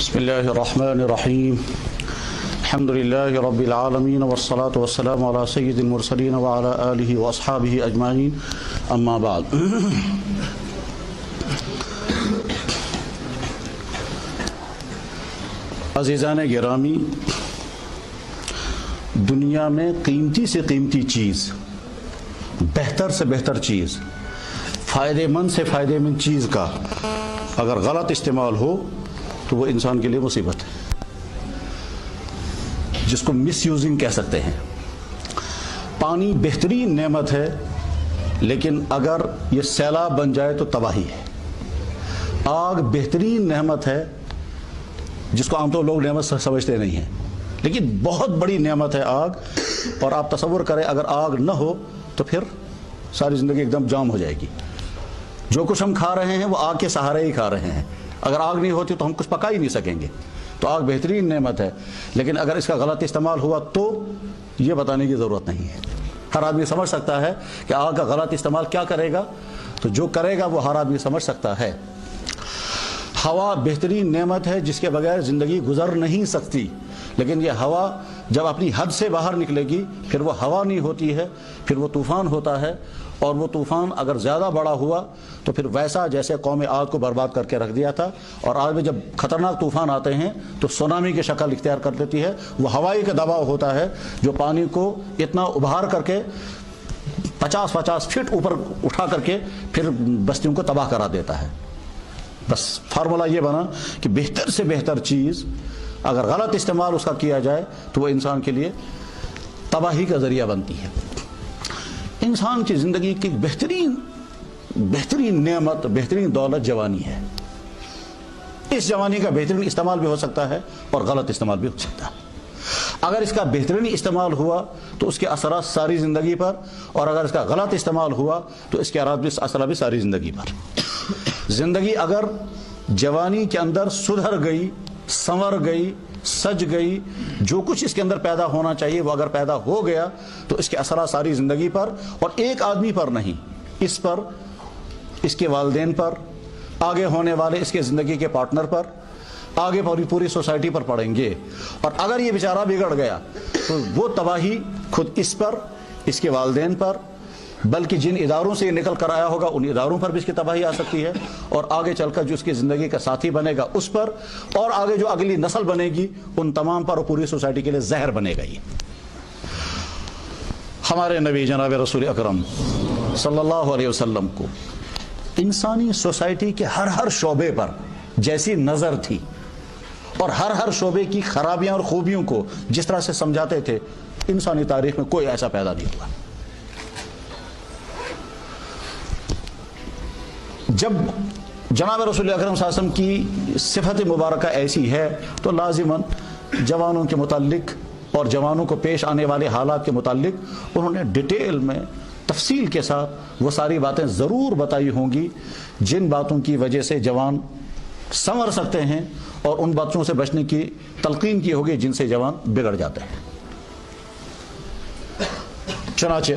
بسم اللہ الرحمن الرحیم الحمد للہ رب العالمین والصلاة والسلام علی سید المرسلین وعلی آلہ واصحابہ اجمعین اما بعد۔ عزیزان گرامی، دنیا میں قیمتی سے قیمتی چیز، بہتر سے بہتر چیز، فائدہ مند سے فائدہ مند چیز کا اگر غلط استعمال ہو تو وہ انسان کے لیے مصیبت ہے، جس کو مس یوزنگ کہہ سکتے ہیں۔ پانی بہترین نعمت ہے، لیکن اگر یہ سیلاب بن جائے تو تباہی ہے۔ آگ بہترین نعمت ہے، جس کو عام طور لوگ نعمت سمجھتے نہیں ہیں، لیکن بہت بڑی نعمت ہے آگ۔ اور آپ تصور کریں اگر آگ نہ ہو تو پھر ساری زندگی ایک دم جام ہو جائے گی۔ جو کچھ ہم کھا رہے ہیں وہ آگ کے سہارے ہی کھا رہے ہیں۔ اگر آگ نہیں ہوتی تو ہم کچھ پکا ہی نہیں سکیں گے۔ تو آگ بہترین نعمت ہے، لیکن اگر اس کا غلط استعمال ہوا تو یہ بتانے کی ضرورت نہیں ہے۔ ہر آدمی سمجھ سکتا ہے کہ آگ کا غلط استعمال کیا کرے گا، تو جو کرے گا وہ ہر آدمی سمجھ سکتا ہے۔ ہوا بہترین نعمت ہے، جس کے بغیر زندگی گزر نہیں سکتی، لیکن یہ ہوا جب اپنی حد سے باہر نکلے گی پھر وہ ہوا نہیں ہوتی ہے، پھر وہ طوفان ہوتا ہے۔ اور وہ طوفان اگر زیادہ بڑا ہوا تو پھر ویسا جیسے قوم عاد کو برباد کر کے رکھ دیا تھا۔ اور آج میں جب خطرناک طوفان آتے ہیں تو سونامی کی شکل اختیار کر دیتی ہے۔ وہ ہوائی کا دباؤ ہوتا ہے جو پانی کو اتنا ابھار کر کے 50 فٹ اوپر اٹھا کر کے پھر بستیوں کو تباہ کرا دیتا ہے۔ بس فارمولا یہ بنا کہ بہتر سے بہتر چیز اگر غلط استعمال اس کا کیا جائے تو وہ انسان کے لیے تباہی کا ذریعہ بنتی ہے۔ انسان کی زندگی کی بہترین نعمت، بہترین دولت جوانی ہے۔ اس جوانی کا بہترین استعمال بھی ہو سکتا ہے اور غلط استعمال بھی ہو سکتا ہے۔ اگر اس کا بہترین استعمال ہوا تو اس کے اثرات ساری زندگی پر، اور اگر اس کا غلط استعمال ہوا تو اس کے اثرات بھی ساری زندگی پر۔ زندگی اگر جوانی کے اندر سدھر گئی، سنور گئی، سج گئی، جو کچھ اس کے اندر پیدا ہونا چاہیے وہ اگر پیدا ہو گیا تو اس کے اثرات ساری زندگی پر، اور ایک آدمی پر نہیں، اس پر، اس کے والدین پر، آگے ہونے والے اس کے زندگی کے پارٹنر پر، آگے پوری سوسائٹی پر پڑیں گے۔ اور اگر یہ بیچارہ بگڑ گیا تو وہ تباہی خود اس پر، اس کے والدین پر، بلکہ جن اداروں سے یہ نکل کر آیا ہوگا ان اداروں پر بھی اس کی تباہی آ سکتی ہے، اور آگے چل کر جو اس کی زندگی کا ساتھی بنے گا اس پر، اور آگے جو اگلی نسل بنے گی ان تمام پر، اور پوری سوسائٹی کے لیے زہر بنے گا۔ یہ ہمارے نبی جناب رسول اکرم صلی اللہ علیہ وسلم کو انسانی سوسائٹی کے ہر شعبے پر جیسی نظر تھی، اور ہر شعبے کی خرابیاں اور خوبیوں کو جس طرح سے سمجھاتے تھے، انسانی تاریخ میں کوئی ایسا پیدا نہیں ہوا۔ جب جناب رسول اکرم صلی اللہ علیہ وسلم کی صفت مبارکہ ایسی ہے تو لازماً جوانوں کے متعلق اور جوانوں کو پیش آنے والے حالات کے متعلق انہوں نے ڈیٹیل میں تفصیل کے ساتھ وہ ساری باتیں ضرور بتائی ہوں گی، جن باتوں کی وجہ سے جوان سنور سکتے ہیں، اور ان باتوں سے بچنے کی تلقین کی ہوگی جن سے جوان بگڑ جاتے ہیں۔ چنانچہ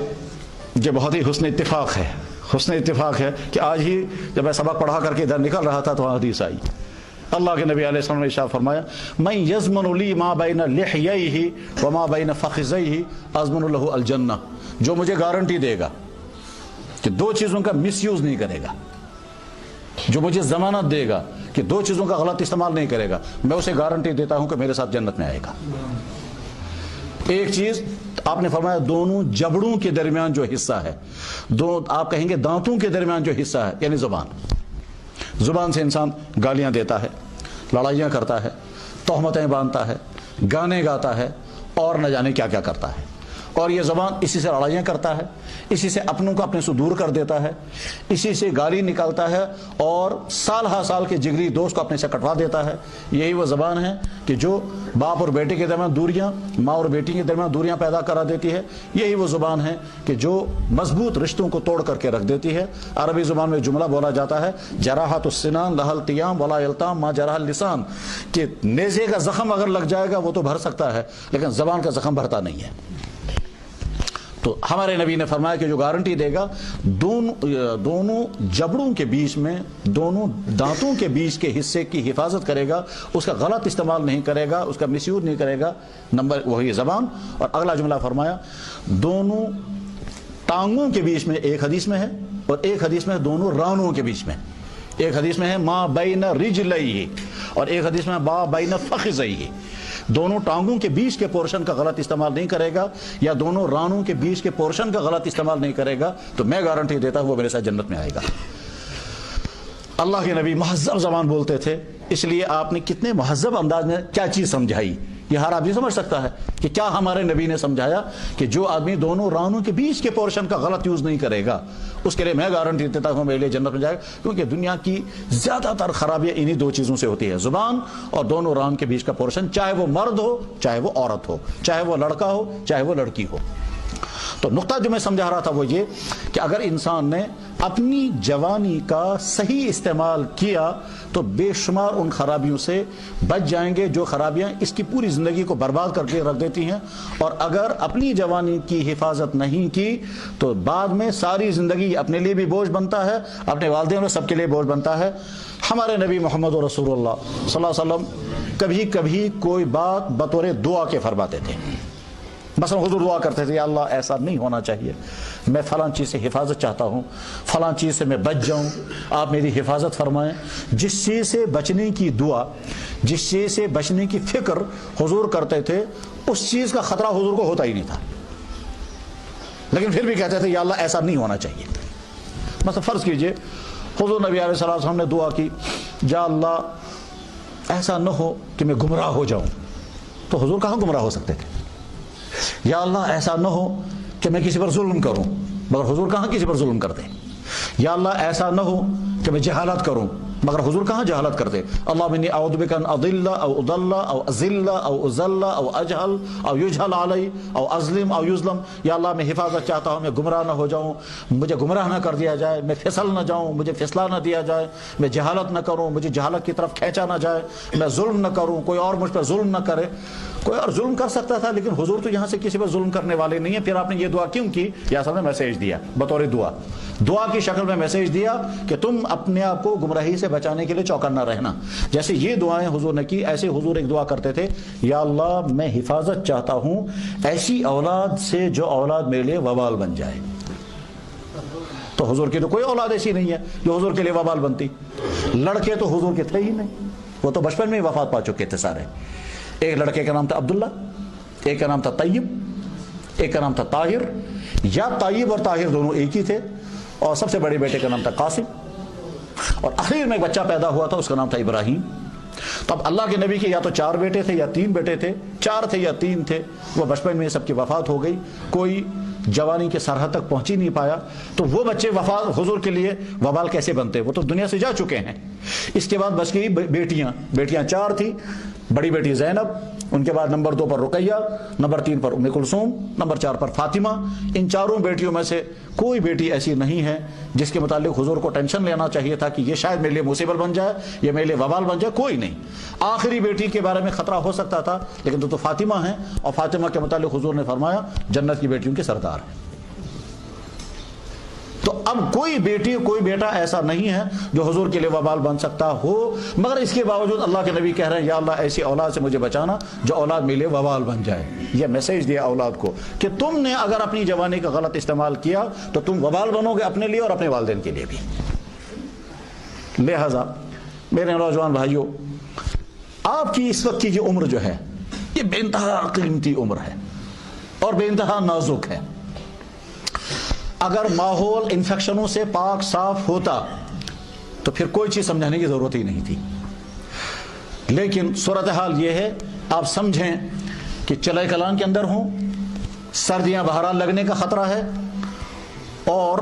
یہ بہت ہی حسن اتفاق ہے کہ آج ہی جب میں سبق پڑھا کر کے ادھر نکل رہا تھا تو وہاں حدیث آئی۔ اللہ کے نبی علیہ السلام نے ارشاد فرمایا، من یضمن لی ما بین لحییہ وما بین فخذیہ اضمن لہ الجنہ، جو مجھے گارنٹی دے گا کہ دو چیزوں کا مس یوز نہیں کرے گا، جو مجھے ضمانت دے گا کہ دو چیزوں کا غلط استعمال نہیں کرے گا، میں اسے گارنٹی دیتا ہوں کہ میرے ساتھ جنت میں آئے گا۔ ایک چیز آپ نے فرمایا، دونوں جبڑوں کے درمیان جو حصہ ہے، آپ کہیں گے دانتوں کے درمیان جو حصہ ہے، یعنی زبان سے انسان گالیاں دیتا ہے، لڑائیاں کرتا ہے، تہمتیں باندھتا ہے، گانے گاتا ہے، اور نہ جانے کیا کیا کرتا ہے۔ اور یہ زبان اسی سے لڑائیاں کرتا ہے، اسی سے اپنوں کو اپنے سے دور کر دیتا ہے، اسی سے گالی نکالتا ہے، اور سال ہا سال کے جگری دوست کو اپنے سے کٹوا دیتا ہے۔ یہی وہ زبان ہے کہ جو باپ اور بیٹے کے درمیان دوریاں، ماں اور بیٹی کے درمیان دوریاں پیدا کرا دیتی ہے۔ یہی وہ زبان ہے کہ جو مضبوط رشتوں کو توڑ کر کے رکھ دیتی ہے۔ عربی زبان میں جملہ بولا جاتا ہے، جراحت السنان لہا التیام ولا یلتام ما جرح اللسان، کہ نیزے کا زخم اگر لگ جائے گا وہ تو بھر سکتا ہے، لیکن زبان کا زخم بھرتا نہیں ہے۔ تو ہمارے نبی نے فرمایا کہ جو گارنٹی دے گا دونوں جبڑوں کے بیچ میں، دونوں دانتوں کے بیچ کے حصے کی حفاظت کرے گا، اس کا غلط استعمال نہیں کرے گا، اس کا مس یوز نہیں کرے گا، نمبر وہی زبان. اور اگلا جملہ فرمایا دونوں ٹانگوں کے بیچ میں، ایک حدیث میں ہے، اور ایک حدیث میں دونوں رانوں کے بیچ میں، ایک حدیث میں ہے ما بین رجلیہ، اور ایک حدیث میں ما بین فخذیہ. دونوں ٹانگوں کے بیچ کے پورشن کا غلط استعمال نہیں کرے گا، یا دونوں رانوں کے بیچ کے پورشن کا غلط استعمال نہیں کرے گا، تو میں گارنٹی دیتا ہوں وہ میرے ساتھ جنت میں آئے گا. اللہ کے نبی مہذب زبان بولتے تھے، اس لیے آپ نے کتنے مہذب انداز میں کیا چیز سمجھائی، یہ ہر آدمی سمجھ سکتا ہے کہ کیا ہمارے نبی نے سمجھایا کہ جو آدمی دونوں رانوں کے بیچ کے پورشن کا غلط یوز نہیں کرے گا، اس کے لیے میں گارنٹی دیتا ہوں میرے لیے جنت میں جائے گا. کیونکہ دنیا کی زیادہ تر خرابیاں انہی دو چیزوں سے ہوتی ہے، زبان اور دونوں ران کے بیچ کا پورشن، چاہے وہ مرد ہو چاہے وہ عورت ہو، چاہے وہ لڑکا ہو چاہے وہ لڑکی ہو. تو نقطہ جو میں سمجھا رہا تھا وہ یہ کہ اگر انسان نے اپنی جوانی کا صحیح استعمال کیا تو بے شمار ان خرابیوں سے بچ جائیں گے جو خرابیاں اس کی پوری زندگی کو برباد کر کے رکھ دیتی ہیں. اور اگر اپنی جوانی کی حفاظت نہیں کی تو بعد میں ساری زندگی اپنے لیے بھی بوجھ بنتا ہے، اپنے والدین اور سب کے لیے بوجھ بنتا ہے. ہمارے نبی محمد رسول اللہ صلی اللہ علیہ وسلم کبھی کبھی کوئی بات بطور دعا کے فرماتے تھے. مثلا حضور دعا کرتے تھے یا اللہ ایسا نہیں ہونا چاہیے، میں فلاں چیز سے حفاظت چاہتا ہوں، فلاں چیز سے میں بچ جاؤں، آپ میری حفاظت فرمائیں. جس چیز سے بچنے کی دعا، جس چیز سے بچنے کی فکر حضور کرتے تھے، اس چیز کا خطرہ حضور کو ہوتا ہی نہیں تھا، لیکن پھر بھی کہتے تھے یا اللہ ایسا نہیں ہونا چاہیے. مثلا فرض کیجئے حضور نبی علیہ الصلوۃ والسلام نے دعا کی یا اللہ ایسا نہ ہو کہ میں گمراہ ہو جاؤں، تو حضور کہاں گمراہ ہو سکتے تھے؟ یا اللہ ایسا نہ ہو کہ میں کسی پر ظلم کروں، مگر حضور کہاں کسی پر ظلم کرتے؟ یا اللہ ایسا نہ ہو کہ میں جہالت کروں، مگر حضور کہاں جہالت کرتے؟ اللہم انی اعوذ بک ان اضل او اضل او ازل او ازل او اجہل او یجہل علی او ازلم او یظلم. یا اللہ میں حفاظت چاہتا ہوں، میں گمراہ نہ ہو جاؤں، مجھے گمراہ نہ کر دیا جائے، میں پھسل نہ جاؤں، مجھے پھسلا نہ دیا جائے، میں جہالت نہ کروں، مجھے جہالت کی طرف کھینچا نہ جائے، میں ظلم نہ کروں، کوئی اور مجھ پر ظلم نہ کرے. کوئی اور ظلم کر سکتا تھا لیکن حضور تو یہاں سے کسی پر ظلم کرنے والے نہیں ہیں. پھر آپ نے یہ دعا کیوں کی؟ یہ اصل میں میسیج دیا بطور دعا کی شکل میں میسیج دیا کہ تم اپنے آپ کو گمراہی سے بچانے کے لیے چوکنا رہنا. جیسے یہ دعائیں حضور نے کی، ایسے حضور ایک دعا کرتے تھے یا اللہ میں حفاظت چاہتا ہوں ایسی اولاد سے جو اولاد میرے لیے وبال بن جائے. تو حضور کی تو کوئی اولاد ایسی نہیں ہے جو حضور کے لیے وبال بنتی. لڑکے تو حضور کے تھے ہی نہیں، وہ تو بچپن میں ہی وفات پا چکے تھے سارے. ایک لڑکے کا نام تھا عبداللہ، ایک کا نام تھا طیب، ایک کا نام تھا طاہر. یا طیب اور طاہر دونوں ایک ہی تھے. اور سب سے بڑے بیٹے کا نام تھا قاسم، اور آخر میں ایک بچہ پیدا ہوا تھا اس کا نام تھا ابراہیم. تو اب اللہ کے نبی کے یا تو 4 بیٹے تھے یا 3 بیٹے تھے، 4 تھے یا 3 تھے. وہ بچپن میں سب کی وفات ہو گئی، کوئی جوانی کے سرحد تک پہنچ ہی نہیں پایا. تو وہ بچے وفات حضور کے لیے وبال کیسے بنتے؟ وہ تو دنیا سے جا چکے ہیں. اس کے بعد بچ گئی بیٹیاں 4 تھی. بڑی بیٹی زینب، ان کے بعد نمبر 2 پر رقیہ، نمبر 3 پر ام کلثوم، نمبر 4 پر فاطمہ. ان 4 بیٹیوں میں سے کوئی بیٹی ایسی نہیں ہے جس کے متعلق حضور کو ٹینشن لینا چاہیے تھا کہ یہ شاید میرے لیے مصیبت بن جائے، یہ میرے لیے وبال بن جائے. کوئی نہیں. آخری بیٹی کے بارے میں خطرہ ہو سکتا تھا لیکن تو فاطمہ ہیں، اور فاطمہ کے متعلق حضور نے فرمایا جنت کی بیٹیوں کے سردار ہیں. تو اب کوئی بیٹی کوئی بیٹا ایسا نہیں ہے جو حضور کے لیے وبال بن سکتا ہو. مگر اس کے باوجود اللہ کے نبی کہہ رہے ہیں یا اللہ ایسی اولاد سے مجھے بچانا جو اولاد میرے لیے وبال بن جائے. یہ میسیج دیا اولاد کو کہ تم نے اگر اپنی جوانی کا غلط استعمال کیا تو تم وبال بنو گے اپنے لیے اور اپنے والدین کے لیے بھی. لہذا میرے نوجوان بھائیوں، آپ کی اس وقت کی جو عمر جو ہے یہ بے انتہا قیمتی عمر ہے اور بے انتہا نازک ہے. اگر ماحول انفیکشنوں سے پاک صاف ہوتا تو پھر کوئی چیز سمجھانے کی ضرورت ہی نہیں تھی. لیکن صورتحال یہ ہے، آپ سمجھیں کہ چلے کلان کے اندر ہوں، سردیاں بہرحال لگنے کا خطرہ ہے، اور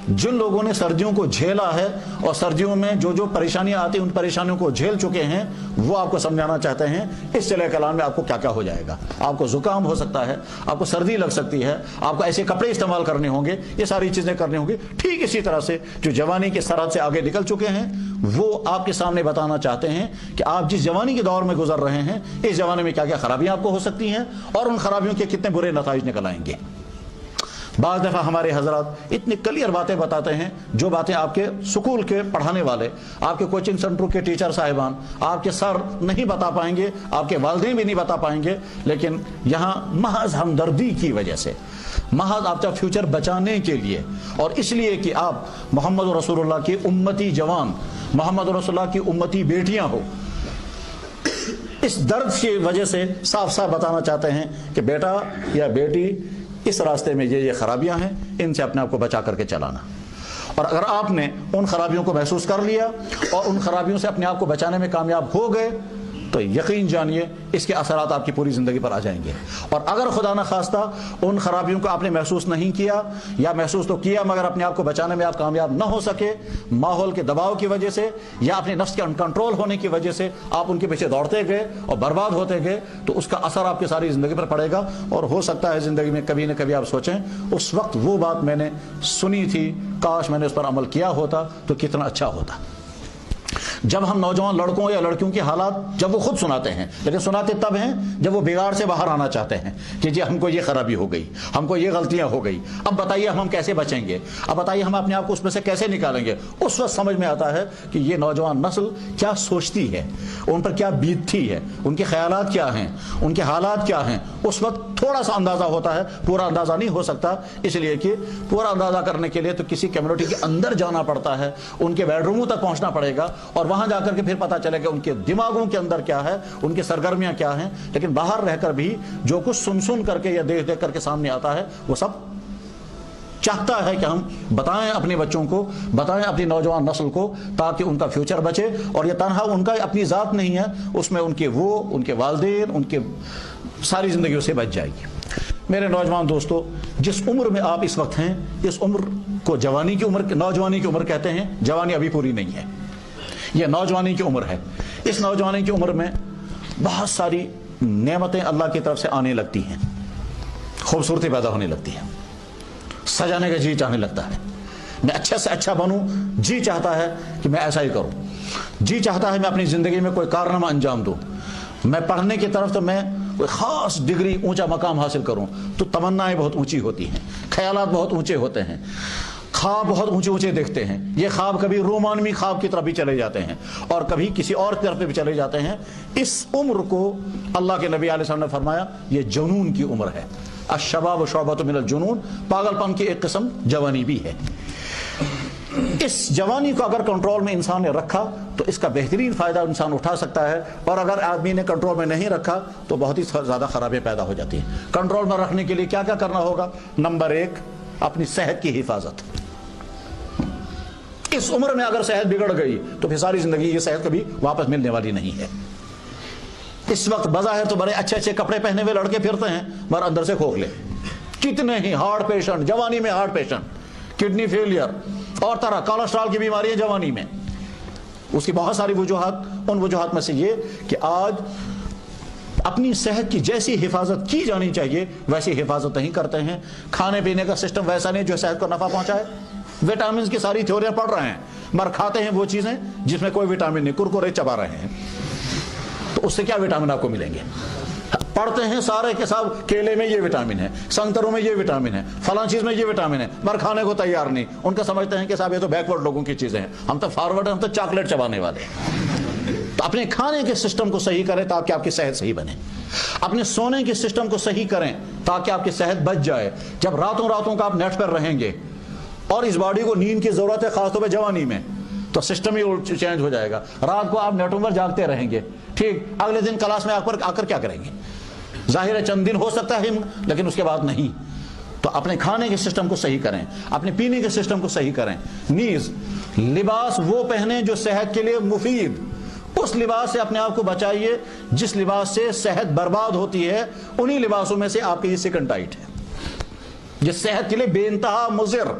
جن لوگوں نے سردیوں کو جھیلا ہے اور سردیوں میں جو جو پریشانیاں آتی ہیں ان پریشانیوں کو جھیل چکے ہیں، وہ آپ کو سمجھانا چاہتے ہیں اس چلے کلام میں آپ کو کیا کیا ہو جائے گا. آپ کو زکام ہو سکتا ہے، آپ کو سردی لگ سکتی ہے، آپ کو ایسے کپڑے استعمال کرنے ہوں گے، یہ ساری چیزیں کرنی ہوں گی. ٹھیک اسی طرح سے جو جوانی کے سرحد سے آگے نکل چکے ہیں وہ آپ کے سامنے بتانا چاہتے ہیں کہ آپ جس جوانی کے دور میں گزر رہے ہیں اس جوانی میں کیا کیا خرابیاں آپ کو ہو سکتی ہیں اور ان خرابیوں کے کتنے برے نتائج نکل آئیں گے. بعض دفعہ ہمارے حضرات اتنی کلیئر باتیں بتاتے ہیں جو باتیں آپ کے سکول کے پڑھانے والے، آپ کے کوچنگ سینٹروں کے ٹیچر صاحبان، آپ کے سر نہیں بتا پائیں گے، آپ کے والدین بھی نہیں بتا پائیں گے، لیکن یہاں محض ہمدردی کی وجہ سے، محض آپ کا فیوچر بچانے کے لیے، اور اس لیے کہ آپ محمد رسول اللہ کی امتی جوان، محمد رسول اللہ کی امتی بیٹیاں ہو، اس درد کی وجہ سے صاف صاف بتانا چاہتے ہیں کہ بیٹا یا بیٹی اس راستے میں یہ خرابیاں ہیں، ان سے اپنے آپ کو بچا کر کے چلانا۔ اور اگر آپ نے ان خرابیوں کو محسوس کر لیا اور ان خرابیوں سے اپنے آپ کو بچانے میں کامیاب ہو گئے تو یقین جانیے اس کے اثرات آپ کی پوری زندگی پر آ جائیں گے۔ اور اگر خدا نخواستہ ان خرابیوں کو آپ نے محسوس نہیں کیا، یا محسوس تو کیا مگر اپنے آپ کو بچانے میں آپ کامیاب نہ ہو سکے، ماحول کے دباؤ کی وجہ سے یا اپنے نفس کے انکنٹرول ہونے کی وجہ سے آپ ان کے پیچھے دوڑتے گئے اور برباد ہوتے گئے، تو اس کا اثر آپ کی ساری زندگی پر پڑے گا۔ اور ہو سکتا ہے زندگی میں کبھی نہ کبھی آپ سوچیں اس وقت وہ بات میں نے سنی تھی، کاش میں نے اس پر عمل کیا ہوتا تو کتنا اچھا ہوتا۔ جب ہم نوجوان لڑکوں یا لڑکیوں کی حالات جب وہ خود سناتے ہیں، لیکن سناتے تب ہیں جب وہ بگاڑ سے باہر آنا چاہتے ہیں کہ جی ہم کو یہ خرابی ہو گئی، ہم کو یہ غلطیاں ہو گئی، اب بتائیے ہم کیسے بچیں گے، اب بتائیے ہم اپنے آپ کو اس میں سے کیسے نکالیں گے۔ اس وقت سمجھ میں آتا ہے کہ یہ نوجوان نسل کیا سوچتی ہے، ان پر کیا بیتتی ہے، ان کے خیالات کیا ہیں، ان کے حالات کیا ہیں۔ اس وقت تھوڑا سا اندازہ ہوتا ہے، پورا اندازہ نہیں ہو سکتا، اس لیے کہ پورا اندازہ کرنے کے لیے تو کسی کمیونٹی کے اندر جانا پڑتا ہے، ان کے بیڈ روموں تک پہنچنا پڑے گا، اور وہاں جا کر کے پھر پتہ چلے کہ ان کے دماغوں کے اندر کیا ہے، ان کی سرگرمیاں کیا ہیں۔ لیکن باہر رہ کر بھی جو کچھ سن کر کے یا دیکھ کر کے سامنے آتا ہے، وہ سب چاہتا ہے کہ ہم بتائیں اپنے بچوں کو، بتائیں اپنی نوجوان نسل کو، تاکہ ان کا فیوچر بچے۔ اور یہ تنہا ان کا اپنی ذات نہیں ہے، اس میں ان کے ان کے والدین، ان کے ساری زندگیوں سے بچ جائے گی۔ میرے نوجوان دوستو، جس عمر میں آپ اس وقت ہیں، اس عمر کو جوانی کی عمر، نوجوانی کی عمر کہتے ہیں۔ جوانی ابھی پوری نہیں ہے، یہ نوجوانی کی عمر ہے۔ اس نوجوانی کی عمر میں بہت ساری نعمتیں اللہ کی طرف سے آنے لگتی ہیں، خوبصورتی پیدا ہونے لگتی ہے، سجانے کا جی چاہنے لگتا ہے، میں اچھے سے اچھا بنوں، جی چاہتا ہے کہ میں ایسا ہی کروں، جی چاہتا ہے میں اپنی زندگی میں کوئی کارنامہ انجام دوں، میں پڑھنے کی طرف تو میں کوئی خاص ڈگری، اونچا مقام حاصل کروں، تو تمنائیں بہت اونچی ہوتی ہیں، خیالات بہت اونچے ہوتے ہیں، خواب بہت اونچے اونچے دیکھتے ہیں۔ یہ خواب کبھی رومانوی خواب کی طرف بھی چلے جاتے ہیں اور کبھی کسی اور طرف بھی چلے جاتے ہیں۔ اس عمر کو اللہ کے نبی علیہ السلام نے فرمایا یہ جنون کی عمر ہے۔ الشباب شعبۃ من الجنون، پاگل پن کی ایک قسم جوانی بھی ہے۔ اس جوانی کو اگر کنٹرول میں انسان نے رکھا تو اس کا بہترین فائدہ انسان اٹھا سکتا ہے، اور اگر آدمی نے کنٹرول میں نہیں رکھا تو بہت ہی زیادہ خرابیاں پیدا ہو جاتی ہیں۔ کنٹرول میں رکھنے کے لیے کیا کیا کرنا ہوگا؟ نمبر 1، اپنی صحت کی حفاظت۔ اس عمر میں اگر صحت بگڑ گئی تو پھر ساری زندگی یہ صحت کبھی واپس ملنے والی نہیں ہے۔ اس وقت بظاہر تو بڑے اچھے اچھے کپڑے پہنے ہوئے لڑکے پھرتے ہیں، مگر اندر سے کھوکھلے، کتنے ہی ہارٹ پیشنٹ جوانی میں، ہارٹ پیشنٹ، کڈنی فیلئر اور طرح کولیسٹرول کی بیماریاں جوانی میں۔ اس کی بہت ساری وجوہات، ان وجوہات میں سے یہ کہ آج اپنی صحت کی جیسی حفاظت کی جانی چاہیے ویسی حفاظت نہیں کرتے ہیں۔ کھانے پینے کا سسٹم ویسا نہیں جو صحت کو نفع پہنچائے۔ وٹامنس کی ساری تھیوریاں پڑھ رہے ہیں، مگر کھاتے ہیں وہ چیزیں جس میں کوئی وٹامن نہیں، کرکرے چبا رہے ہیں، تو اس سے کیا وٹامن آپ کو ملیں گے؟ پڑھتے ہیں سارے کے ساتھ کیلے میں یہ وٹامن ہے، سنگتروں میں یہ وٹامن ہے، فلاں چیز میں یہ وٹامن ہے، مگر کھانے کو تیار نہیں۔ ان کا سمجھتے ہیں کہ صاحب یہ تو بیکورڈ لوگوں کی چیزیں ہیں، ہم تو فارورڈ ہیں، ہم تو چاکلیٹ چبانے والے ہیں۔ تو اپنے کھانے کے سسٹم کو صحیح کریں تاکہ آپ کی صحت صحیح بنے، اپنے سونے کے سسٹم کو صحیح کریں تاکہ آپ کی صحت بچ جائے۔ جب راتوں راتوں کا آپ نیٹ پر رہیں گے اور اس باڈی کو نیند کی ضرورت ہے، خاص طور پہ جوانی میں، تو سسٹم ہی چینج ہو جائے گا۔ رات کو آپ نیٹوں پر جاگتے رہیں گے، ٹھیک، اگلے دن کلاس میں آ کر کیا کریں گے؟ ظاہر ہے چند دن ہو سکتا ہے لیکن اس کے بعد نہیں۔ تو اپنے کھانے کے سسٹم کو صحیح کریں، اپنے پینے کے سسٹم کو صحیح کریں۔ نیز لباس وہ پہنیں جو صحت کے لیے مفید، اس لباس سے اپنے آپ کو بچائیے جس لباس سے صحت برباد ہوتی ہے۔ انہی لباسوں میں سے آپ کی یہ سیکنڈ ٹائٹ ہے، جس صحت کے لیے بے انتہا مضر۔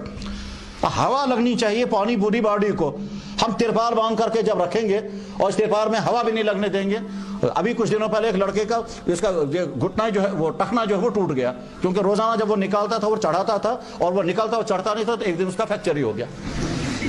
ہوا لگنی چاہیے پانی پوری باڈی کو۔ ہم ترپال باندھ کر کے جب رکھیں گے اور اس ترپال میں ہوا بھی نہیں لگنے دیں گے۔ ابھی کچھ دنوں پہلے ایک لڑکے کا اس کا گھٹنا جو ہے وہ ٹخنا جو ہے وہ ٹوٹ گیا، کیونکہ روزانہ جب وہ نکالتا تھا وہ چڑھاتا تھا، اور وہ نکلتا اور چڑھتا نہیں تھا، تو ایک دن اس کا فریکچر ہی ہو گیا۔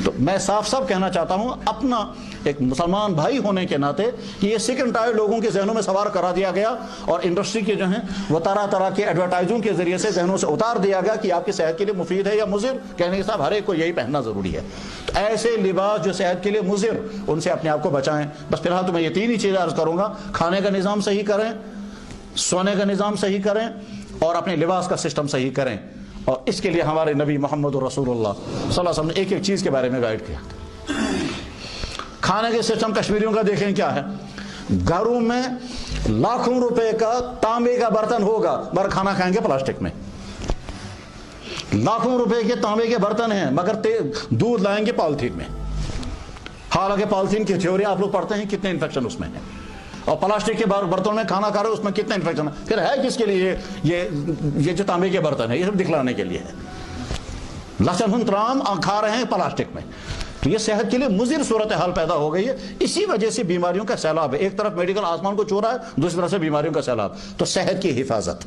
تو میں صاف صاف کہنا چاہتا ہوں اپنا ایک مسلمان بھائی ہونے کے ناطے کہ یہ سیکنڈ ٹائر لوگوں کے ذہنوں میں سوار کرا دیا گیا اور انڈسٹری کے جو ہیں وہ طرح طرح کے ایڈورٹائزوں کے ذریعے سے ذہنوں سے اتار دیا گیا کہ آپ کی صحت کے لیے مفید ہے یا مضر، کہنے کے صاحب ہر ایک کو یہی پہننا ضروری ہے۔ تو ایسے لباس جو صحت کے لیے مضر، ان سے اپنے آپ کو بچائیں۔ بس فی الحال تو میں یہ تین ہی چیزیں عرض کروں گا، کھانے کا نظام صحیح کریں، سونے کا نظام صحیح کریں اور اپنے لباس کا سسٹم صحیح کریں۔ اور اس کے لیے ہمارے نبی محمد رسول اللہ صلی اللہ علیہ وسلم نے ایک ایک چیز کے بارے میں گائیڈ کیا۔ کھانے کے سسٹم کشمیریوں کا دیکھیں کیا ہے، گھروں میں لاکھوں روپے کا تانبے کا برتن ہوگا مگر کھانا کھائیں گے پلاسٹک میں، لاکھوں روپے کے تانبے کے برتن ہیں مگر دودھ لائیں گے پالیتھین میں۔ حالانکہ پالیتھین کی تھیوری آپ لوگ پڑھتے ہیں کتنے انفیکشن اس میں ہیں، اور پلاسٹک کے برتنوں میں کھانا کھا رہے ہو اس میں کتنا انفیکشن ہے، پھر ہے کس کے لیے یہ جو تانبے کے برتن ہے یہ سب دکھلانے کے لیے ہے، لہسن ترام کھا رہے ہیں پلاسٹک میں۔ تو یہ صحت کے لیے مضر صورتحال پیدا ہو گئی ہے، اسی وجہ سے بیماریوں کا سیلاب ہے، ایک طرف میڈیکل آسمان کو چھو رہا ہے، دوسری طرف سے بیماریوں کا سیلاب۔ تو صحت کی حفاظت۔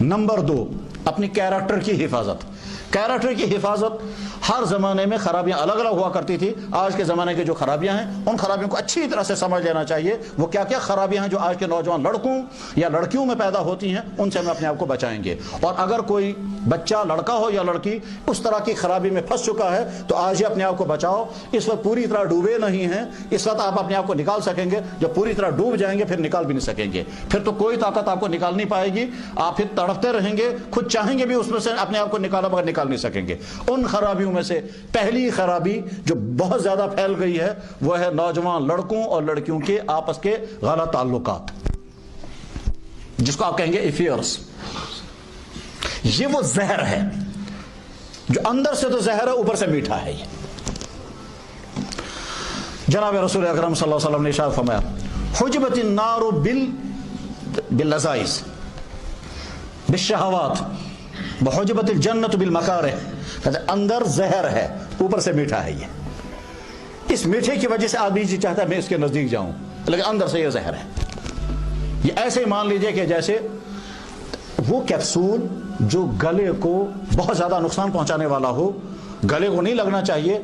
نمبر 2، اپنی کیریکٹر کی حفاظت۔ کیریکٹر کی حفاظت، ہر زمانے میں خرابیاں الگ الگ ہوا کرتی تھی، آج کے زمانے کی جو خرابیاں ہیں ان خرابیوں کو اچھی طرح سے سمجھ لینا چاہیے، وہ کیا کیا خرابیاں ہیں جو آج کے نوجوان لڑکوں یا لڑکیوں میں پیدا ہوتی ہیں، ان سے ہم اپنے آپ کو بچائیں گے۔ اور اگر کوئی بچہ لڑکا ہو یا لڑکی اس طرح کی خرابی میں پھنس چکا ہے تو آج ہی اپنے آپ کو بچاؤ، اس وقت پوری طرح ڈوبے نہیں ہیں، اس وقت آپ اپنے آپ کو نکال سکیں گے، جب پوری طرح ڈوب جائیں گے پھر نکال بھی نہیں سکیں گے، پھر تو کوئی طاقت آپ کو نکال نہیں پائے گی، آپ پھر تڑپتے رہیں گے، خود چاہیں گے بھی اس میں سے اپنے آپ کو نکالا مگر نکال نہیں سکیں گے۔ ان خرابیوں میں سے پہلی خرابی جو بہت زیادہ پھیل گئی ہے وہ ہے نوجوان لڑکوں اور لڑکیوں کے آپس کے غلط تعلقات، جس کو آپ کہیں گے افیئرس۔ یہ وہ زہر ہے جو اندر سے تو زہر ہے اوپر سے میٹھا ہے۔ یہ جناب رسول اکرم صلی اللہ علیہ وسلم نے ارشاد فرمایا، حجبت النار باللذائذ بالشہوات وحجبت الجنت بالمکارہ، اندر زہر ہے اوپر سے میٹھا ہے۔ یہ اس میٹھے کی وجہ سے آدمی جی چاہتا ہے میں اس کے نزدیک جاؤں، لیکن اندر سے یہ زہر ہے۔ یہ ایسے مان لیجئے کہ جیسے وہ کیپسول جو گلے کو بہت زیادہ نقصان پہنچانے والا ہو، گلے کو نہیں لگنا چاہیے،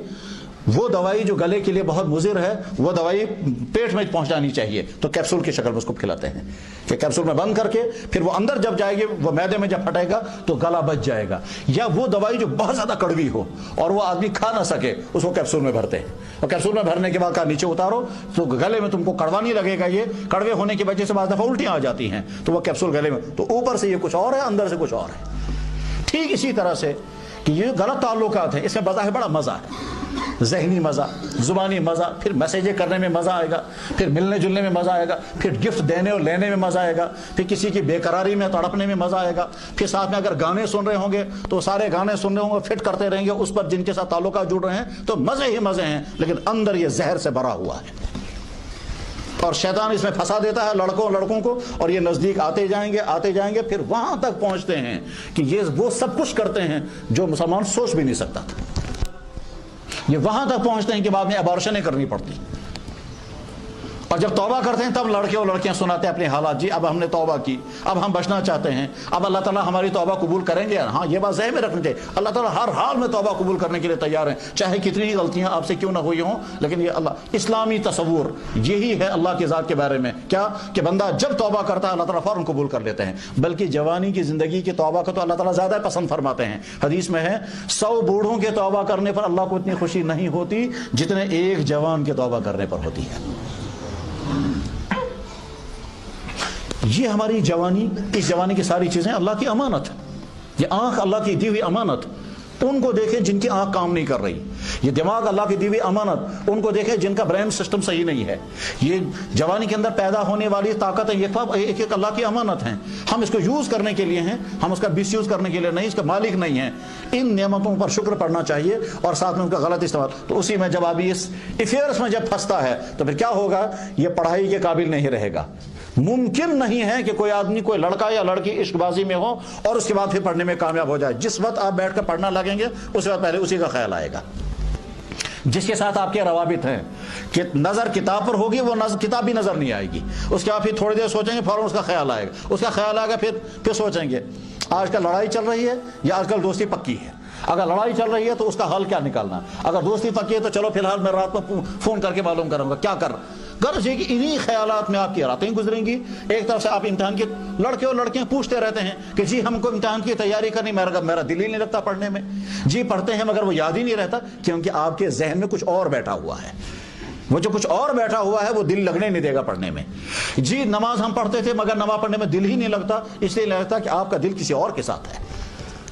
وہ دوائی جو گلے کے لیے بہت مضر ہے وہ دوائی پیٹ میں پہنچانی چاہیے، تو کیپسول کی شکل میں اس کو کھلاتے ہیں کہ کیپسول میں بند کر کے پھر وہ اندر جب جائے گی، وہ معدے میں جب پھٹے گا تو گلا بچ جائے گا۔ یا وہ دوائی جو بہت زیادہ کڑوی ہو اور وہ آدمی کھا نہ سکے، اس کو کیپسول میں بھرتے ہیں، اور کیپسول میں بھرنے کے بعد کا نیچے اتارو تو گلے میں تم کو کڑوا نہیں لگے گا، یہ کڑوے ہونے کی وجہ سے بعض دفعہ الٹیاں آ جاتی ہیں، تو وہ کیپسول گلے میں، تو اوپر سے یہ کچھ اور ہے اندر سے کچھ اور ہے۔ ٹھیک اسی طرح سے کہ یہ غلط تعلقات ہیں، اس میں بظاہر بڑا مزہ ہے، ذہنی مزہ، زبانی مزہ، پھر میسیجیں کرنے میں مزہ آئے گا، پھر ملنے جلنے میں مزہ آئے گا، پھر گفٹ دینے اور لینے میں مزہ آئے گا، پھر کسی کی بے قراری میں تڑپنے میں مزہ آئے گا، پھر ساتھ میں اگر گانے سن رہے ہوں گے تو سارے گانے سن رہے ہوں گے، فٹ کرتے رہیں گے اس پر جن کے ساتھ تعلقات جڑ رہے ہیں، تو مزے ہی مزے ہیں، لیکن اندر یہ زہر سے بھرا ہوا ہے۔ اور شیطان اس میں پھنسا دیتا ہے لڑکوں کو، اور یہ نزدیک آتے جائیں گے، پھر وہاں تک پہنچتے ہیں کہ یہ وہ سب کچھ کرتے ہیں جو مسلمان سوچ بھی نہیں سکتا تھا۔ یہ وہاں تک پہنچتے ہیں کہ بعد میں ابارشنیں کرنی پڑتی، اور جب توبہ کرتے ہیں تب لڑکے اور لڑکیاں سناتے ہیں اپنے حالات، جی اب ہم نے توبہ کی، اب ہم بچنا چاہتے ہیں، اب اللہ تعالیٰ ہماری توبہ قبول کریں گے۔ ہاں یہ بات ذہن میں رکھنی چاہیے، اللہ تعالیٰ ہر حال میں توبہ قبول کرنے کے لیے تیار ہیں، چاہے کتنی ہی غلطیاں آپ سے کیوں نہ ہوئی ہوں، لیکن یہ اللہ اسلامی تصور یہی ہے اللہ کی ذات کے بارے میں، کیا کہ بندہ جب توبہ کرتا ہے اللہ تعالیٰ فوراً قبول کر لیتے ہیں، بلکہ جوانی کی زندگی کی توبہ کا تو اللہ تعالیٰ زیادہ پسند فرماتے ہیں۔ حدیث میں ہے 100 بوڑھوں کے توبہ کرنے پر اللہ کو اتنی خوشی نہیں ہوتی جتنے ایک جوان کے توبہ کرنے پر ہوتی ہے۔ یہ ہماری جوانی، اس جوانی کی ساری چیزیں اللہ کی امانت، یہ آنکھ اللہ کی دی ہوئی امانت، ان کو دیکھیں جن کی آنکھ کام نہیں کر رہی، یہ دماغ اللہ کی دی ہوئی امانت، ان کو دیکھیں جن کا برین سسٹم صحیح نہیں ہے، یہ جوانی کے اندر پیدا ہونے والی طاقتیں یہ سب ایک ایک اللہ کی امانت ہیں، ہم اس کو یوز کرنے کے لیے ہیں، ہم اس کا مس یوز کرنے کے لیے نہیں، اس کا مالک نہیں ہیں۔ ان نعمتوں پر شکر پڑھنا چاہیے اور ساتھ میں ان کا غلط استعمال، تو اسی میں جب ابھی اس افیئرس میں جب پھنستا ہے تو پھر کیا ہوگا، یہ پڑھائی کے قابل نہیں رہے گا۔ ممکن نہیں ہے کہ کوئی آدمی، کوئی لڑکا یا لڑکی عشق بازی میں ہو اور اس کے بعد پھر پڑھنے میں کامیاب ہو جائے۔ جس وقت آپ بیٹھ کر پڑھنا لگیں گے اس وقت پہلے اسی کا خیال آئے گا، جس کے ساتھ آپ کے روابط ہیں کہ نظر کتاب پر ہوگی، وہ کتاب بھی نظر نہیں آئے گی، اس کے بعد پھر تھوڑی دیر سوچیں گے، فوراً اس کا خیال آئے گا، اس کا خیال آئے گا، پھر سوچیں گے آج کل لڑائی چل رہی ہے یا آج کل دوستی پکی ہے، اگر لڑائی چل رہی ہے تو اس کا حل کیا نکالنا, اگر دوستی پکی ہے تو چلو فی الحال میں رات کو فون کر کے معلوم کروں گا کیا کر. غرض یہ کہ انہی خیالات میں آپ کی راتیں گزریں گی. ایک طرف سے آپ امتحان کے لڑکے اور لڑکیاں پوچھتے رہتے ہیں کہ جی ہم کو امتحان کی تیاری کرنی, میرا دل ہی نہیں لگتا پڑھنے میں. جی پڑھتے ہیں مگر وہ یاد ہی نہیں رہتا, کیونکہ آپ کے ذہن میں کچھ اور بیٹھا ہوا ہے. وہ جو کچھ اور بیٹھا ہوا ہے وہ دل لگنے نہیں دے گا پڑھنے میں. جی نماز ہم پڑھتے تھے مگر نماز پڑھنے میں دل ہی نہیں لگتا, اس لیے لگتا کہ آپ کا دل کسی اور کے ساتھ ہے.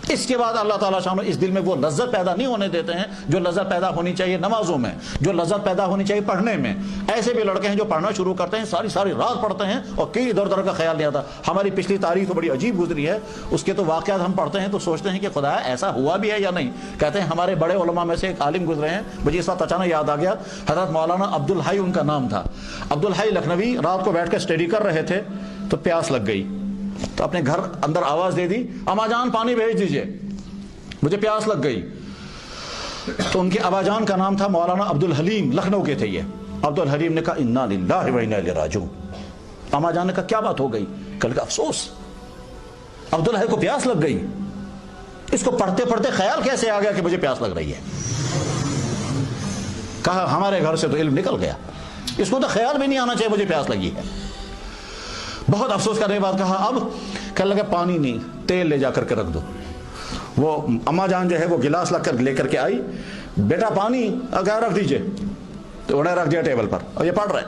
اس کے بعد اللہ تعالیٰ شان اس دل میں وہ لذت پیدا نہیں ہونے دیتے ہیں جو لذت پیدا ہونی چاہیے نمازوں میں, جو لذت پیدا ہونی چاہیے پڑھنے میں. ایسے بھی لڑکے ہیں جو پڑھنا شروع کرتے ہیں, ساری رات پڑھتے ہیں اور کئی ادھر ادھر کا خیال نہیں آتا. ہماری پچھلی تاریخ تو بڑی عجیب گزری ہے, اس کے تو واقعات ہم پڑھتے ہیں تو سوچتے ہیں کہ خدا ایسا ہوا بھی ہے یا نہیں. کہتے ہیں ہمارے بڑے علماء میں سے ایک عالم گزرے ہیں, مجھے اس وقت اچانک یاد آ گیا, حضرت مولانا عبدالحی ان کا نام تھا. عبدالحی لکھنوی رات کو بیٹھ کے اسٹڈی کر رہے تھے تو پیاس لگ گئی, تو اپنے گھر اندر آواز دے دی, اما جان پانی بھیج دیجئے, مجھے پیاس لگ گئی. تو ان کے ابا جان کا نام تھا مولانا عبدالحلیم, لکھنؤ کے تھے یہ. عبدالحلیم نے کہا انا للہ و انا الیہ راجعون. اما جان نے کہا کیا بات ہو گئی؟ کہا افسوس, عبدالحی کو پیاس لگ گئی. اس کو پڑھتے پڑھتے خیال کیسے آ گیا کہ مجھے پیاس لگ رہی ہے؟ کہا ہمارے گھر سے تو علم نکل گیا, اس کو تو خیال بھی نہیں آنا چاہیے مجھے پیاس لگی ہے. بہت افسوس کرنے کے بعد کہا اب, کہنے لگا پانی نہیں, تیل لے جا کر کے رکھ دو. وہ اما جان جو ہے وہ گلاس لے کر کے آئی, بیٹا پانی اگر رکھ دیجئے, تو انہیں رکھ دیا ٹیبل پر, اور یہ پڑھ رہے,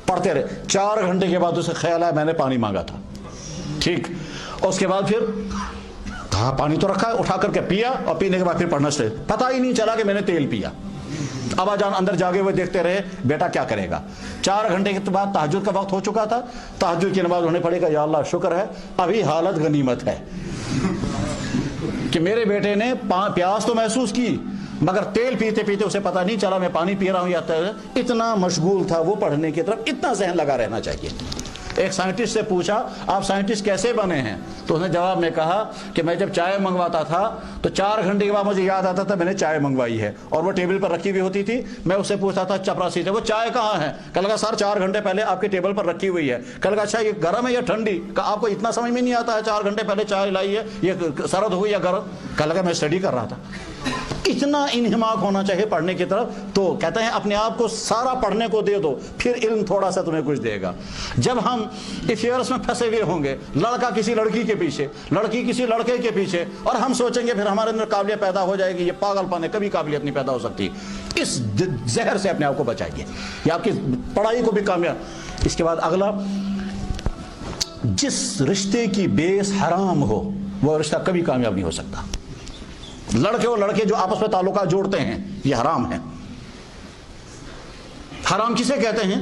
پڑھتے رہے. 4 گھنٹے کے بعد اسے خیال آیا میں نے پانی مانگا تھا. ٹھیک, اس کے بعد پھر کہا پانی تو رکھا ہے, اٹھا کر کے پیا, اور پینے کے بعد پھر پڑھنا سے پتہ ہی نہیں چلا کہ میں نے تیل پیا. ابا جان اندر جاگے ہوئے دیکھتے رہے بیٹا کیا کرے گا. 4 گھنٹے کے بعد تہجد کا وقت ہو چکا تھا. تہجد کی نماز انہیں پڑھے گا, یا اللہ شکر ہے ابھی حالت غنیمت ہے کہ میرے بیٹے نے پیاس تو محسوس کی مگر تیل پیتے پیتے اسے پتہ نہیں چلا میں پانی پی رہا ہوں یا تیل. اتنا مشغول تھا وہ پڑھنے کی طرف, اتنا ذہن لگا رہنا چاہیے. ایک سائنٹسٹ سے پوچھا آپ سائنٹسٹ کیسے بنے ہیں؟ تو اس نے جواب میں کہا کہ میں جب چائے منگواتا تھا تو 4 گھنٹے کے بعد مجھے یاد آتا تھا میں نے چائے منگوائی ہے, اور وہ ٹیبل پر رکھی ہوئی ہوتی تھی. میں اس سے پوچھتا تھا چپراسی سے وہ چائے کہاں ہے؟ کہا لگا سر 4 گھنٹے پہلے آپ کے ٹیبل پر رکھی ہوئی ہے. کہا لگا اچھا یہ گرم ہے یا ٹھنڈی؟ کہا آپ کو اتنا سمجھ میں نہیں آتا ہے 4 گھنٹے پہلے چائے لائی ہے یہ سرد ہوئی یا گرم؟ کہا لگا میں اسٹڈی کر رہا تھا. اتنا انہماک ہونا چاہیے پڑھنے کی طرف. تو کہتے ہیں اپنے آپ کو سارا پڑھنے کو دے دو, پھر علم تھوڑا سا تمہیں کچھ دے گا. جب ہم افیئرس میں پھنسے ہوئے ہوں گے, لڑکا کسی لڑکی کے پیچھے, لڑکی کسی لڑکے کے پیچھے, اور ہم سوچیں گے پھر ہمارے اندر قابلیت پیدا ہو جائے گی, یہ پاگل پن ہے, کبھی قابلیت نہیں پیدا ہو سکتی. اس زہر سے اپنے آپ کو بچائیے, یہ آپ کی پڑھائی کو بھی کامیاب. اس کے بعد اگلا, جس رشتے کی بیس حرام ہو وہ رشتہ کبھی کامیاب نہیں ہو سکتا. لڑکے اور لڑکے جو آپس میں تعلقات جوڑتے ہیں یہ حرام ہے. حرام کسے کہتے ہیں؟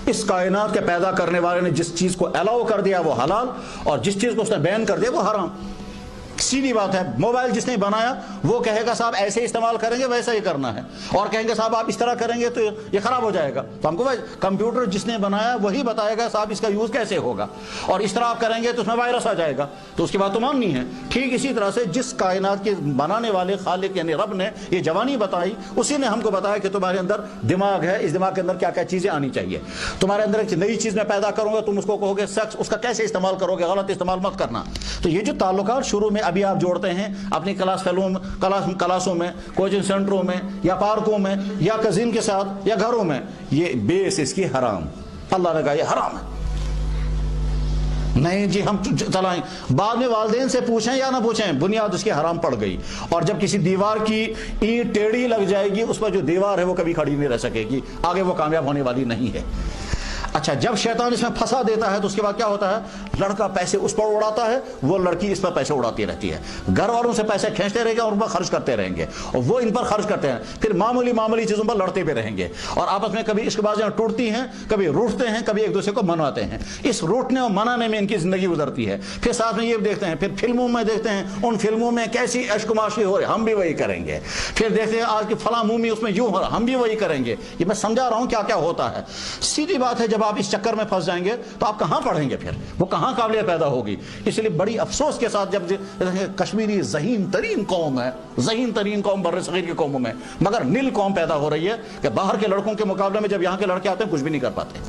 اس کائنات کے پیدا کرنے والے نے جس چیز کو الاؤ کر دیا وہ حلال, اور جس چیز کو اس نے بین کر دیا وہ حرام. سیدھی بات ہے. موبائل جس نے بنایا وہ کہے گا صاحب ایسے استعمال کریں گے ویسا ہی کرنا ہے, اور کہیں گے صاحب آپ اس طرح کریں گے تو یہ خراب ہو جائے گا. تو ہم کو بھائی کمپیوٹر جس نے بنایا وہی بتائے گا صاحب اس کا یوز کیسے ہوگا, اور اس طرح آپ کریں گے تو اس میں وائرس آ جائے گا, تو اس کی بات تو ماننی ہے. ٹھیک اسی طرح سے جس کائنات کے بنانے والے خالق یعنی رب نے یہ جوانی بتائی, اسی نے ہم کو بتایا کہ تمہارے اندر دماغ ہے, اس دماغ کے اندر کیا کیا چیزیں آنی چاہیے. تمہارے اندر ایک نئی چیز میں پیدا کروں گا, تم اس کو کہو گے سیکس, اس کا کیسے استعمال کرو گے, غلط استعمال مت کرنا. تو یہ جو تعلقات شروع میں ابھی آپ جوڑتے ہیں اپنی کلاسوں میں, کوچنگ سینٹروں میں, یا پارکوں میں, یا کزن کے ساتھ, یا گھروں میں, یہ بیس اس کی حرام. اللہ نے کہا یہ حرام ہے. نہیں جی ہم چلائیں, بعد میں والدین سے پوچھیں یا نہ پوچھیں, بنیاد اس کی حرام پڑ گئی. اور جب کسی دیوار کی اینٹ ٹیڑھی لگ جائے گی, اس پر جو دیوار ہے وہ کبھی کھڑی نہیں رہ سکے گی, آگے وہ کامیاب ہونے والی نہیں ہے. اچھا, جب شیطان اس میں پھنسا دیتا ہے تو اس کے بعد کیا ہوتا ہے, لڑکا پیسے اس پر اڑاتا ہے, وہ لڑکی اس پر پیسے اڑاتی رہتی ہے. گھر والوں سے پیسے کھینچتے رہیں گے اور ان پر خرچ کرتے رہیں گے, اور وہ ان پر خرچ کرتے ہیں, پھر معمولی چیزوں پر لڑتے بھی رہیں گے, اور آپس میں کبھی عشق بازیاں ٹوٹتی ہیں, کبھی روٹتے ہیں, کبھی ایک دوسرے کو منواتے ہیں. اس روٹنے اور منانے میں ان کی زندگی گزرتی ہے. پھر ساتھ میں یہ دیکھتے ہیں, پھر فلموں میں دیکھتے ہیں, ان فلموں میں کیسی عشق معاشی ہو رہی, ہم بھی وہی کریں گے. پھر دیکھتے ہیں آج کی فلاں مووی اس میں یوں ہو رہا, ہم بھی وہی کریں گے. یہ میں سمجھا رہا ہوں کیا کیا ہوتا ہے. سیدھی بات ہے, جب آپ اس چکر میں پھنس جائیں گے تو آپ کہاں پڑھیں گے, پھر وہ کہاں قابلیت پیدا ہوگی. اس لیے بڑی افسوس کے ساتھ جب کشمیری ذہین ترین قوم ہے, ذہین ترین قوم بر صغیر کی قوموں میں, مگر نل قوم پیدا ہو رہی ہے کہ باہر کے لڑکوں کے مقابلے میں جب یہاں کے لڑکے آتے ہیں کچھ بھی نہیں کر پاتے,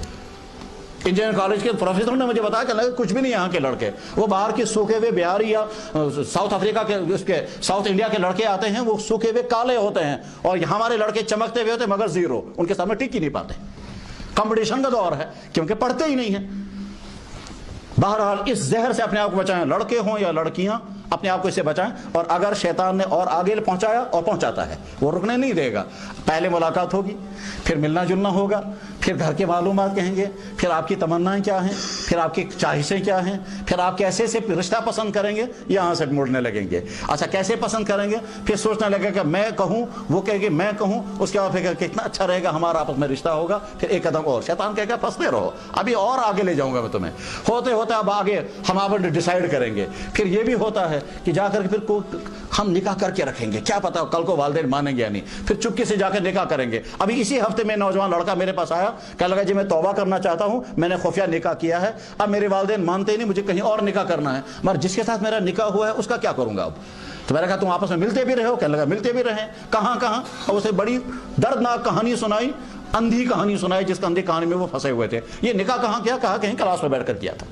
انجینئر کالج کے پروفیسر نے مجھے بتایا کہ کچھ بھی نہیں یہاں کے لڑکے، وہ باہر کے سوکھے ہوئے بہاری یا ساؤتھ افریقہ کے ساؤتھ انڈیا کے لڑکے آتے ہیں، وہ سوکھے ہوئے کالے ہوتے ہیں، اور ہمارے لڑکے چمکتے ہوئے ہوتے مگر زیرو، ان کے سامنے ٹک ہی نہیں پاتے۔ کمپٹیشن کا دور ہے کیونکہ پڑھتے ہی نہیں ہیں۔ بہرحال اس زہر سے اپنے آپ کو بچائیں، لڑکے ہوں یا لڑکیاں، اپنے آپ کو اس سے بچائیں۔ اور اگر شیطان نے اور آگے پہنچایا اور پہنچاتا ہے، وہ رکنے نہیں دے گا۔ پہلے ملاقات ہوگی، پھر ملنا جلنا ہوگا، پھر گھر کے معلومات کہیں گے، پھر آپ کی تمنائیں کیا ہیں، پھر آپ کی چاہشیں کیا ہیں، پھر آپ کیسے سے رشتہ پسند کریں گے، یہاں سے مڑنے لگیں گے۔ اچھا کیسے پسند کریں گے، پھر سوچنے لگے کہ میں کہوں، وہ کہے گی میں کہوں، اس کے بعد پھر کتنا اچھا رہے گا ہمارا آپس میں رشتہ ہوگا، پھر ایک قدم اور شیطان کہے گا پھنستے رہو، ابھی اور آگے لے جاؤں گا میں تمہیں۔ ہوتے ہوتے اب آگے ہم آپ ڈیسائیڈ کریں گے۔ پھر یہ بھی ہوتا ہے کہ جا کر پھر ہم نکاح کر کے رکھیں گے، کیا پتا کل کو والدین مانیں گے یا نہیں، پھر چپکے سے جا کے نکاح کریں گے۔ ابھی اسی ہفتے میں نوجوان لڑکا میرے پاس آیا، کہنے لگا جی میں توبہ کرنا چاہتا ہوں، میں نے خفیہ نکاح کیا ہے، اب میرے والدین مانتے ہی نہیں، مجھے کہیں اور نکاح کرنا ہے، مگر جس کے ساتھ میرا نکاح ہوا ہے اس کا کیا کروں گا اب؟ تو میں نے کہا تم آپس میں ملتے بھی رہے ہو؟ کہنے لگا ملتے بھی رہے، کہاں کہاں؟ اور اسے بڑی دردناک کہانی سنائی، اندھی کہانی سنائی، جس اندھی کہانی میں وہ پھنسے ہوئے تھے۔ یہ نکاح کہاں کیا؟ کہا کہیں کلاس میں بیٹھ کر کیا تھا،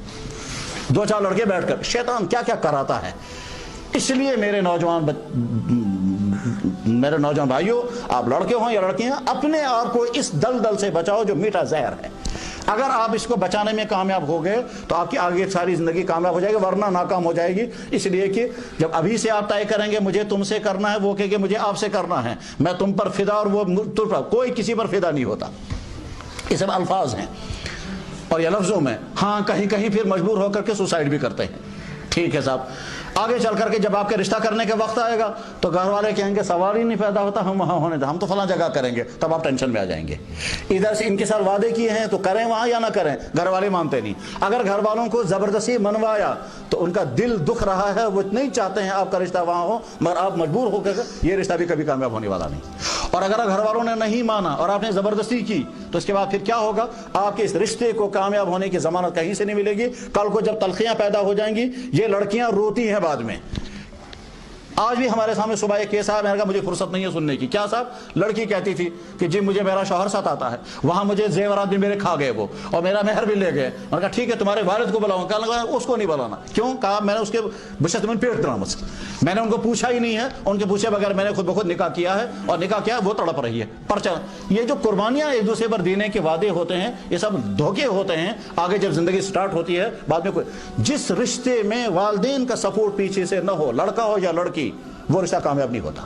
دو چار لڑکے بیٹھ کر۔ شیطان کیا کیا کراتا ہے۔ اس لیے میرے نوجوان بھائیوں، آپ لڑکے ہوں یا لڑکیاں، اپنے آپ کو اس دلدل سے بچاؤ جو میٹھا زہر ہے۔ اگر آپ اس کو بچانے میں کامیاب ہو گئے تو آپ کی آگے ساری زندگی کامیاب ہو جائے گی، ورنہ ناکام ہو جائے گی۔ اس لیے کہ جب ابھی سے آپ طے کریں گے مجھے تم سے کرنا ہے، وہ کہے کہ مجھے آپ سے کرنا ہے، میں تم پر فدا اور وہ تم پر، کوئی کسی پر فدا نہیں ہوتا۔ یہ سب الفاظ ہیں اور یہ لفظوں میں، ہاں کہیں کہیں پھر مجبور ہو کر کے سوسائڈ بھی کرتے ہیں۔ ٹھیک ہے صاحب، آگے چل کر کے جب آپ کے رشتہ کرنے کا وقت آئے گا تو گھر والے کہیں گے سوال ہی نہیں پیدا ہوتا، ہم وہاں ہونے دیں، ہم تو فلاں جگہ کریں گے، تب آپ ٹینشن میں آ جائیں گے۔ ادھر سے ان کے ساتھ وعدے کیے ہیں تو کریں وہاں یا نہ کریں، گھر والے مانتے نہیں۔ اگر گھر والوں کو زبردستی منوایا تو ان کا دل دکھ رہا ہے، وہ نہیں چاہتے ہیں آپ کا رشتہ وہاں ہو، مگر آپ مجبور ہو کر یہ رشتہ بھی کبھی کامیاب ہونے والا نہیں۔ اور اگر گھر والوں نے نہیں مانا اور آپ نے زبردستی کی تو اس کے بعد پھر کیا ہوگا؟ آپ کے اس رشتے کو کامیاب ہونے کی ضمانت کہیں سے نہیں ملے گی۔ کل کو جب تلخیاں پیدا ہو جائیں گی، یہ لڑکیاں روتی ہیں بعد میں۔ آج بھی ہمارے سامنے صبح ایک کیس آیا، میں نے کہا مجھے فرصت نہیں ہے سننے کی۔ کیا صاحب؟ لڑکی کہتی تھی کہ جی مجھے میرا شوہر ساتھ آتا ہے، وہاں مجھے زیورات بھی میرے کھا گئے وہ، اور میرا مہر بھی لے گئے۔ میں نے کہا ٹھیک ہے تمہارے والد کو بلاؤں۔ کہا لگا اس کو نہیں بلانا۔ کیوں؟ کہا میں نے اس کے بشت میں پیٹ درامد سے، میں نے ان کو پوچھا ہی نہیں ہے، ان کے پوچھے بغیر میں نے خود بخود نکاح کیا ہے، اور نکاح کیا ہے وہ تڑپ رہی ہے پرچہ۔ یہ جو قربانیاں ایک دوسرے پر دینے کے وعدے ہوتے ہیں، یہ سب دھوکے ہوتے ہیں۔ آگے جب زندگی سٹارٹ ہوتی ہے بعد میں کوئی، جس رشتے میں والدین کا سپورٹ پیچھے سے نہ ہو، لڑکا ہو یا لڑکی، وہ رشتہ کامیاب نہیں ہوتا۔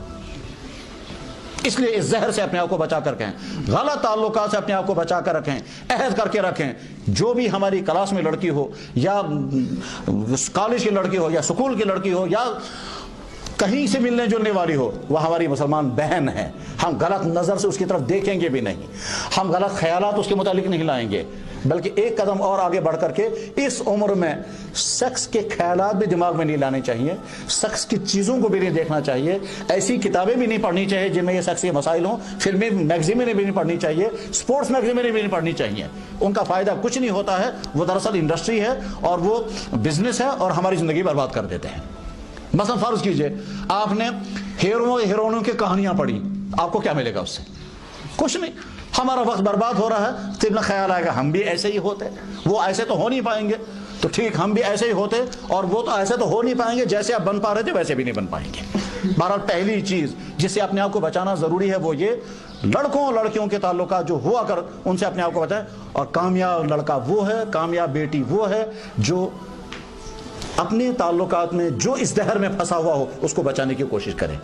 اس لیے اس زہر سے اپنے آپ کو بچا کر رکھیں، غلط تعلقات سے اپنے آپ کو بچا کر رکھیں، عہد کر کے رکھیں۔ جو بھی ہماری کلاس میں لڑکی ہو یا کالج کی لڑکی ہو یا سکول کی لڑکی ہو یا کہیں سے ملنے جلنے والی ہو، وہ ہماری مسلمان بہن ہے۔ ہم غلط نظر سے اس کی طرف دیکھیں گے بھی نہیں، ہم غلط خیالات اس کے متعلق نہیں لائیں گے، بلکہ ایک قدم اور آگے بڑھ کر کے اس عمر میں سیکس کے خیالات بھی دماغ میں نہیں لانے چاہیے، سیکس کی چیزوں کو بھی نہیں دیکھنا چاہیے، ایسی کتابیں بھی نہیں پڑھنی چاہیے جن میں یہ سیکس کے مسائل ہوں، فلمیں میگزینیں بھی نہیں پڑھنی چاہیے، سپورٹس میگزینیں بھی نہیں پڑھنی چاہیے۔ ان کا فائدہ کچھ نہیں ہوتا ہے، وہ دراصل انڈسٹری ہے اور وہ بزنس ہے اور ہماری زندگی برباد کر دیتے ہیں۔ مثلا فرض کیجئے آپ نے ہیروؤں ہیروئنوں کی کہانیاں پڑھی، آپ کو کیا ملے گا اس سے؟ کچھ نہیں۔ ہمارا وقت برباد ہو رہا ہے، تو اتنا خیال آئے گا ہم بھی ایسے ہی ہوتے، وہ ایسے تو ہو نہیں پائیں گے، تو ٹھیک ہم بھی ایسے ہی ہوتے، اور وہ تو ایسے تو ہو نہیں پائیں گے، جیسے آپ بن پا رہے تھے ویسے بھی نہیں بن پائیں گے۔ بہرحال پہلی چیز جس سے اپنے آپ کو بچانا ضروری ہے وہ یہ لڑکوں اور لڑکیوں کے تعلقات جو ہوا کر ان سے اپنے آپ کو بچائیں۔ اور کامیاب لڑکا وہ ہے، کامیاب بیٹی وہ ہے جو اپنے تعلقات میں جو اس زہر میں پھنسا ہوا ہو اس کو بچانے کی کوشش کرے۔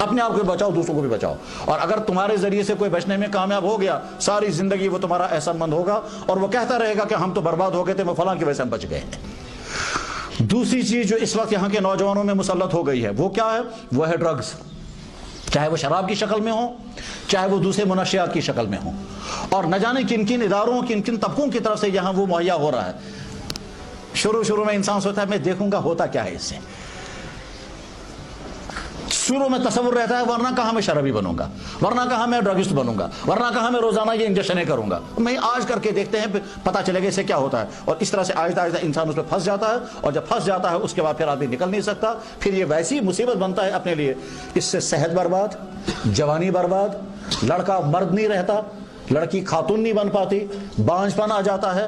اپنے آپ کو بچاؤ، دوسروں کو بھی بچاؤ، اور اگر تمہارے ذریعے سے کوئی بچنے میں کامیاب ہو گیا، ساری زندگی وہ تمہارا احسان مند ہوگا اور وہ کہتا رہے گا کہ ہم تو برباد ہو گئے تھے، وہ فلاں کی وجہ سے ہم بچ گئے ہیں۔ دوسری چیز جو اس وقت یہاں کے نوجوانوں میں مسلط ہو گئی ہے وہ کیا ہے؟ وہ ہے ڈرگز، چاہے وہ شراب کی شکل میں ہو، چاہے وہ دوسرے منشیات کی شکل میں ہو، اور نہ جانے کن کن اداروں کن کن طبقوں کی طرف سے یہاں وہ مہیا ہو رہا ہے۔ شروع میں انسان سوچتا ہے میں دیکھوں گا ہوتا کیا ہے اس سے، شروع میں تصور رہتا ہے ورنہ کہاں میں شرابی بنوں گا، ورنہ کہاں میں ڈرگسٹ بنوں گا، ورنہ کہاں میں روزانہ یہ انجیکشنیں کروں گا، میں آج کر کے دیکھتے ہیں پتہ چلے گا اس سے کیا ہوتا ہے، اور اس طرح سے آہستہ آہستہ انسان اس پہ پھنس جاتا ہے، اور جب پھنس جاتا ہے اس کے بعد پھر آدمی نکل نہیں سکتا، پھر یہ ویسی مصیبت بنتا ہے اپنے لیے، اس سے صحت برباد، جوانی برباد، لڑکا مرد نہیں رہتا، لڑکی خاتون نہیں بن پاتی، بانجھ پن آ جاتا ہے،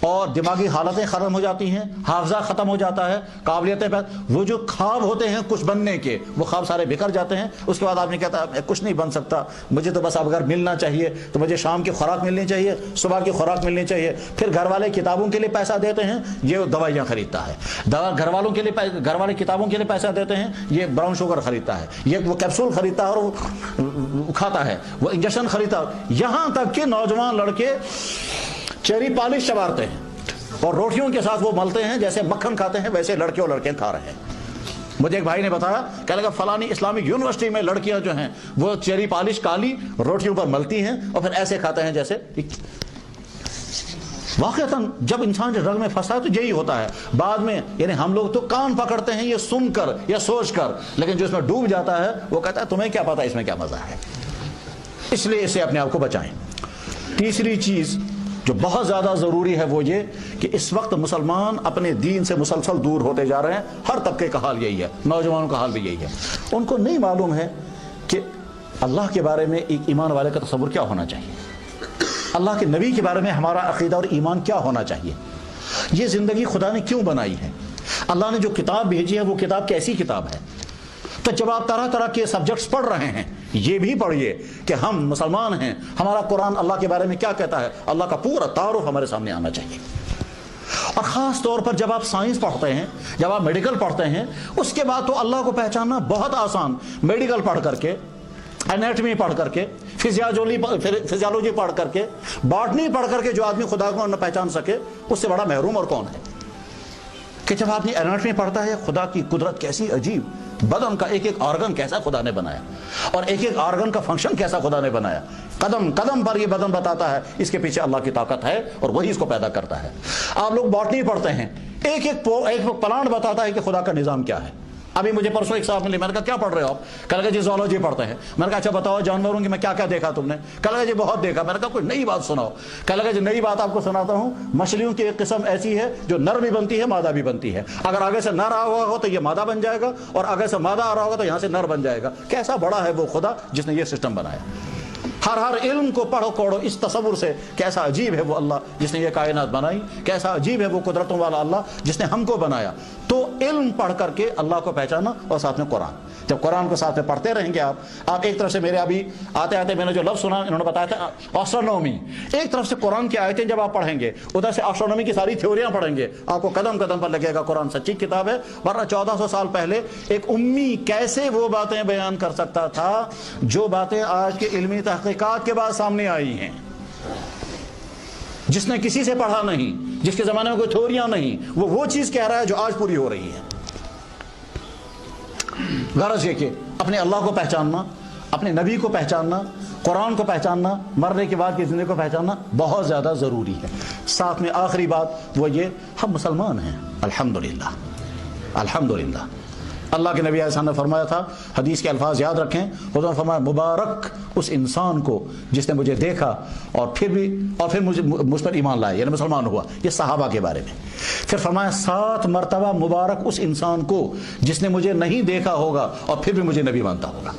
اور دماغی حالتیں ختم ہو جاتی ہیں، حافظہ ختم ہو جاتا ہے، قابلیتیں وہ جو خواب ہوتے ہیں کچھ بننے کے وہ خواب سارے بکھر جاتے ہیں. اس کے بعد آدمی کہتا ہے میں کچھ نہیں بن سکتا، مجھے تو بس اب اگر ملنا چاہیے تو مجھے شام کی خوراک ملنی چاہیے، صبح کی خوراک ملنی چاہیے. پھر گھر والے کتابوں کے لیے پیسہ دیتے ہیں، یہ دوائیاں خریدتا ہے. گھر والے کتابوں کے لیے پیسہ دیتے ہیں، یہ براؤن شوگر خریدتا ہے، یہ وہ کیپسول خریدتا ہے اور وہ کھاتا ہے، وہ انجیکشن خریدتا ہے. یہاں تک کہ نوجوان لڑکے چیری پالش چباتے ہیں اور روٹیوں کے ساتھ وہ ملتے ہیں، جیسے مکھن کھاتے ہیں ویسے لڑکے اور لڑکیاں کھا رہے ہیں. مجھے ایک بھائی نے بتایا کہ لگا فلانی اسلامک یونیورسٹی میں لڑکیاں جو ہیں وہ چیری پالش کالی روٹیوں پر ملتی ہیں اور پھر ایسے کھاتے ہیں جیسے. واقعتاً جب انسان جو رنگ میں پھنستا ہے تو یہی ہوتا ہے بعد میں. یعنی ہم لوگ تو کان پکڑتے ہیں یہ سن کر یا سوچ کر، لیکن جو اس میں ڈوب جاتا ہے وہ کہتا ہے تمہیں کیا پتا اس میں کیا مزہ ہے. اس لیے اسے اپنے آپ کو بچائیں. تیسری چیز جو بہت زیادہ ضروری ہے وہ یہ کہ اس وقت مسلمان اپنے دین سے مسلسل دور ہوتے جا رہے ہیں. ہر طبقے کا حال یہی ہے، نوجوانوں کا حال بھی یہی ہے. ان کو نہیں معلوم ہے کہ اللہ کے بارے میں ایک ایمان والے کا تصور کیا ہونا چاہیے، اللہ کے نبی کے بارے میں ہمارا عقیدہ اور ایمان کیا ہونا چاہیے، یہ زندگی خدا نے کیوں بنائی ہے، اللہ نے جو کتاب بھیجی ہے وہ کتاب کیسی کتاب ہے. تو جب آپ طرح طرح کے سبجیکٹس پڑھ رہے ہیں یہ بھی پڑھیے کہ ہم مسلمان ہیں، ہمارا قرآن اللہ کے بارے میں کیا کہتا ہے، اللہ کا پورا تعارف ہمارے سامنے آنا چاہیے. اور خاص طور پر جب آپ سائنس پڑھتے ہیں، جب آپ میڈیکل پڑھتے ہیں، اس کے بعد تو اللہ کو پہچاننا بہت آسان. میڈیکل پڑھ کر کے، انیٹمی پڑھ کر کے، فزیالوجی پڑھ کر کے، باٹنی پڑھ کر کے جو آدمی خدا کو نہ پہچان سکے اس سے بڑا محروم اور کون ہے. کہ جب آدمی انیٹمی پڑھتا ہے خدا کی قدرت کیسی عجیب، بدن کا ایک ایک آرگن کیسا خدا نے بنایا اور ایک ایک آرگن کا فنکشن کیسا خدا نے بنایا. قدم قدم پر یہ بدن بتاتا ہے اس کے پیچھے اللہ کی طاقت ہے اور وہی اس کو پیدا کرتا ہے. آپ لوگ باٹنی پڑھتے ہیں، ایک ایک پلانٹ بتاتا ہے کہ خدا کا نظام کیا ہے. ابھی مجھے پرسوں ایک صاحب ملے، میں نے کہا کیا پڑھ رہے ہو آپ؟ کہا کہ جی زوالوجی پڑھتے ہیں. میں نے کہا اچھا بتاؤ جانوروں کی میں کیا کیا دیکھا تم نے؟ کہا جی بہت دیکھا. میں نے کہا کوئی نئی بات سناؤ. کہا جی نئی بات آپ کو سناتا ہوں. مچھلیوں کی ایک قسم ایسی ہے جو نر بھی بنتی ہے مادہ بھی بنتی ہے. اگر آگے سے نر آ ہوا ہو تو یہ مادہ بن جائے گا اور آگے سے مادہ آ رہا ہوگا تو یہاں سے نر بن جائے گا. کیسا بڑا ہے وہ خدا جس نے یہ سسٹم بنایا. ہر علم کو پڑھو کوڑو اس تصور سے کیسا عجیب ہے وہ اللہ جس نے یہ کائنات بنائی، کیسا عجیب ہے وہ قدرتوں والا اللہ جس نے ہم کو بنایا. تو علم پڑھ کر کے اللہ کو پہچانا اور ساتھ میں قرآن. جب قرآن کو ساتھ میں پڑھتے رہیں گے آپ ایک طرف سے میرے ابھی آتے آتے میں نے جو لفظ سنا انہوں نے بتایا تھا آسٹرونومی، ایک طرف سے قرآن کی آیتیں جب آپ پڑھیں گے ادھر سے آسٹرونومی کی ساری تھیوریاں پڑھیں گے، آپ کو قدم قدم پر لگے گا قرآن سچی کتاب ہے. ورنہ 1400 سال پہلے ایک امی کیسے وہ باتیں بیان کر سکتا تھا جو باتیں آج کے علمی تحقیقات کے بعد سامنے آئی ہیں. جس نے کسی سے پڑھا نہیں، جس کے زمانے میں کوئی تھیوریاں نہیں، وہ چیز کہہ رہا ہے جو آج پوری ہو رہی ہے. غرض یہ کہ اپنے اللہ کو پہچاننا، اپنے نبی کو پہچاننا، قرآن کو پہچاننا، مرنے کے بعد کی زندگی کو پہچاننا بہت زیادہ ضروری ہے. ساتھ میں آخری بات وہ یہ ہم مسلمان ہیں الحمدللہ. الحمدللہ اللہ کے نبی علیہ السلام نے فرمایا تھا، حدیث کے الفاظ یاد رکھیں، حضور نے فرمایا مبارک اس انسان کو جس نے مجھے دیکھا اور پھر مجھ پر ایمان لایا، یعنی مسلمان ہوا. یہ صحابہ کے بارے میں. پھر فرمایا 7 مرتبہ مبارک اس انسان کو جس نے مجھے نہیں دیکھا ہوگا اور پھر بھی مجھے نبی مانتا ہوگا.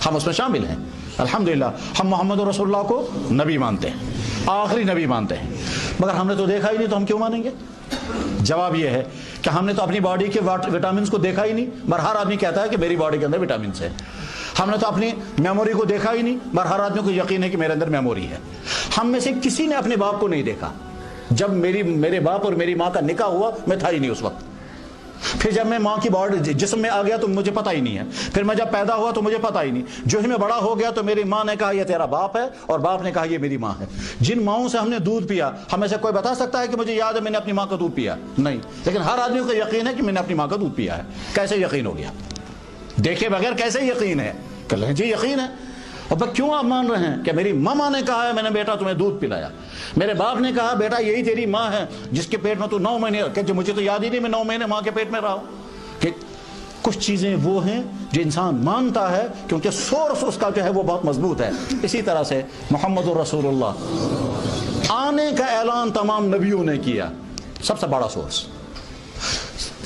ہم اس میں شامل ہیں الحمدللہ. ہم محمد رسول اللہ کو نبی مانتے ہیں، آخری نبی مانتے ہیں، مگر ہم نے تو دیکھا ہی نہیں تو ہم کیوں مانیں گے؟ جواب یہ ہے کہ ہم نے تو اپنی باڈی کے وٹامنس کو دیکھا ہی نہیں، مگر ہر آدمی کہتا ہے کہ میری باڈی کے اندر وٹامنس ہے. ہم نے تو اپنی میموری کو دیکھا ہی نہیں، مگر ہر آدمی کو یقین ہے کہ میرے اندر میموری ہے. ہم میں سے کسی نے اپنے باپ کو نہیں دیکھا. جب میرے باپ اور میری ماں کا نکاح ہوا میں تھا ہی نہیں اس وقت. پھر جب میں ماں کی باڈی جسم میں آ گیا تو مجھے پتہ ہی نہیں ہے. پھر میں جب پیدا ہوا تو مجھے پتہ ہی نہیں. جو ہی میں بڑا ہو گیا تو میری ماں نے کہا یہ تیرا باپ ہے اور باپ نے کہا یہ میری ماں ہے. جن ماؤں سے ہم نے دودھ پیا ہمیں سے کوئی بتا سکتا ہے کہ مجھے یاد ہے میں نے اپنی ماں کا دودھ پیا؟ نہیں. لیکن ہر آدمی کو یقین ہے کہ میں نے اپنی ماں کا دودھ پیا ہے. کیسے یقین ہو گیا؟ دیکھے بغیر کیسے یقین ہے؟ کہ جی یقین ہے. اور کیوں آپ مان رہے ہیں کہ میری ماں نے کہا ہے میں نے بیٹا تمہیں دودھ پلایا، میرے باپ نے کہا بیٹا یہی تیری ماں ہے جس کے پیٹ میں تو 9 مہینے، کہ مجھے تو یاد ہی نہیں میں 9 مہینے ماں کے پیٹ میں رہا ہوں. کہ کچھ چیزیں وہ ہیں جو انسان مانتا ہے کیونکہ سورس اس کا جو ہے وہ بہت مضبوط ہے. اسی طرح سے محمد الرسول اللہ آنے کا اعلان تمام نبیوں نے کیا، سب سے بڑا سورس.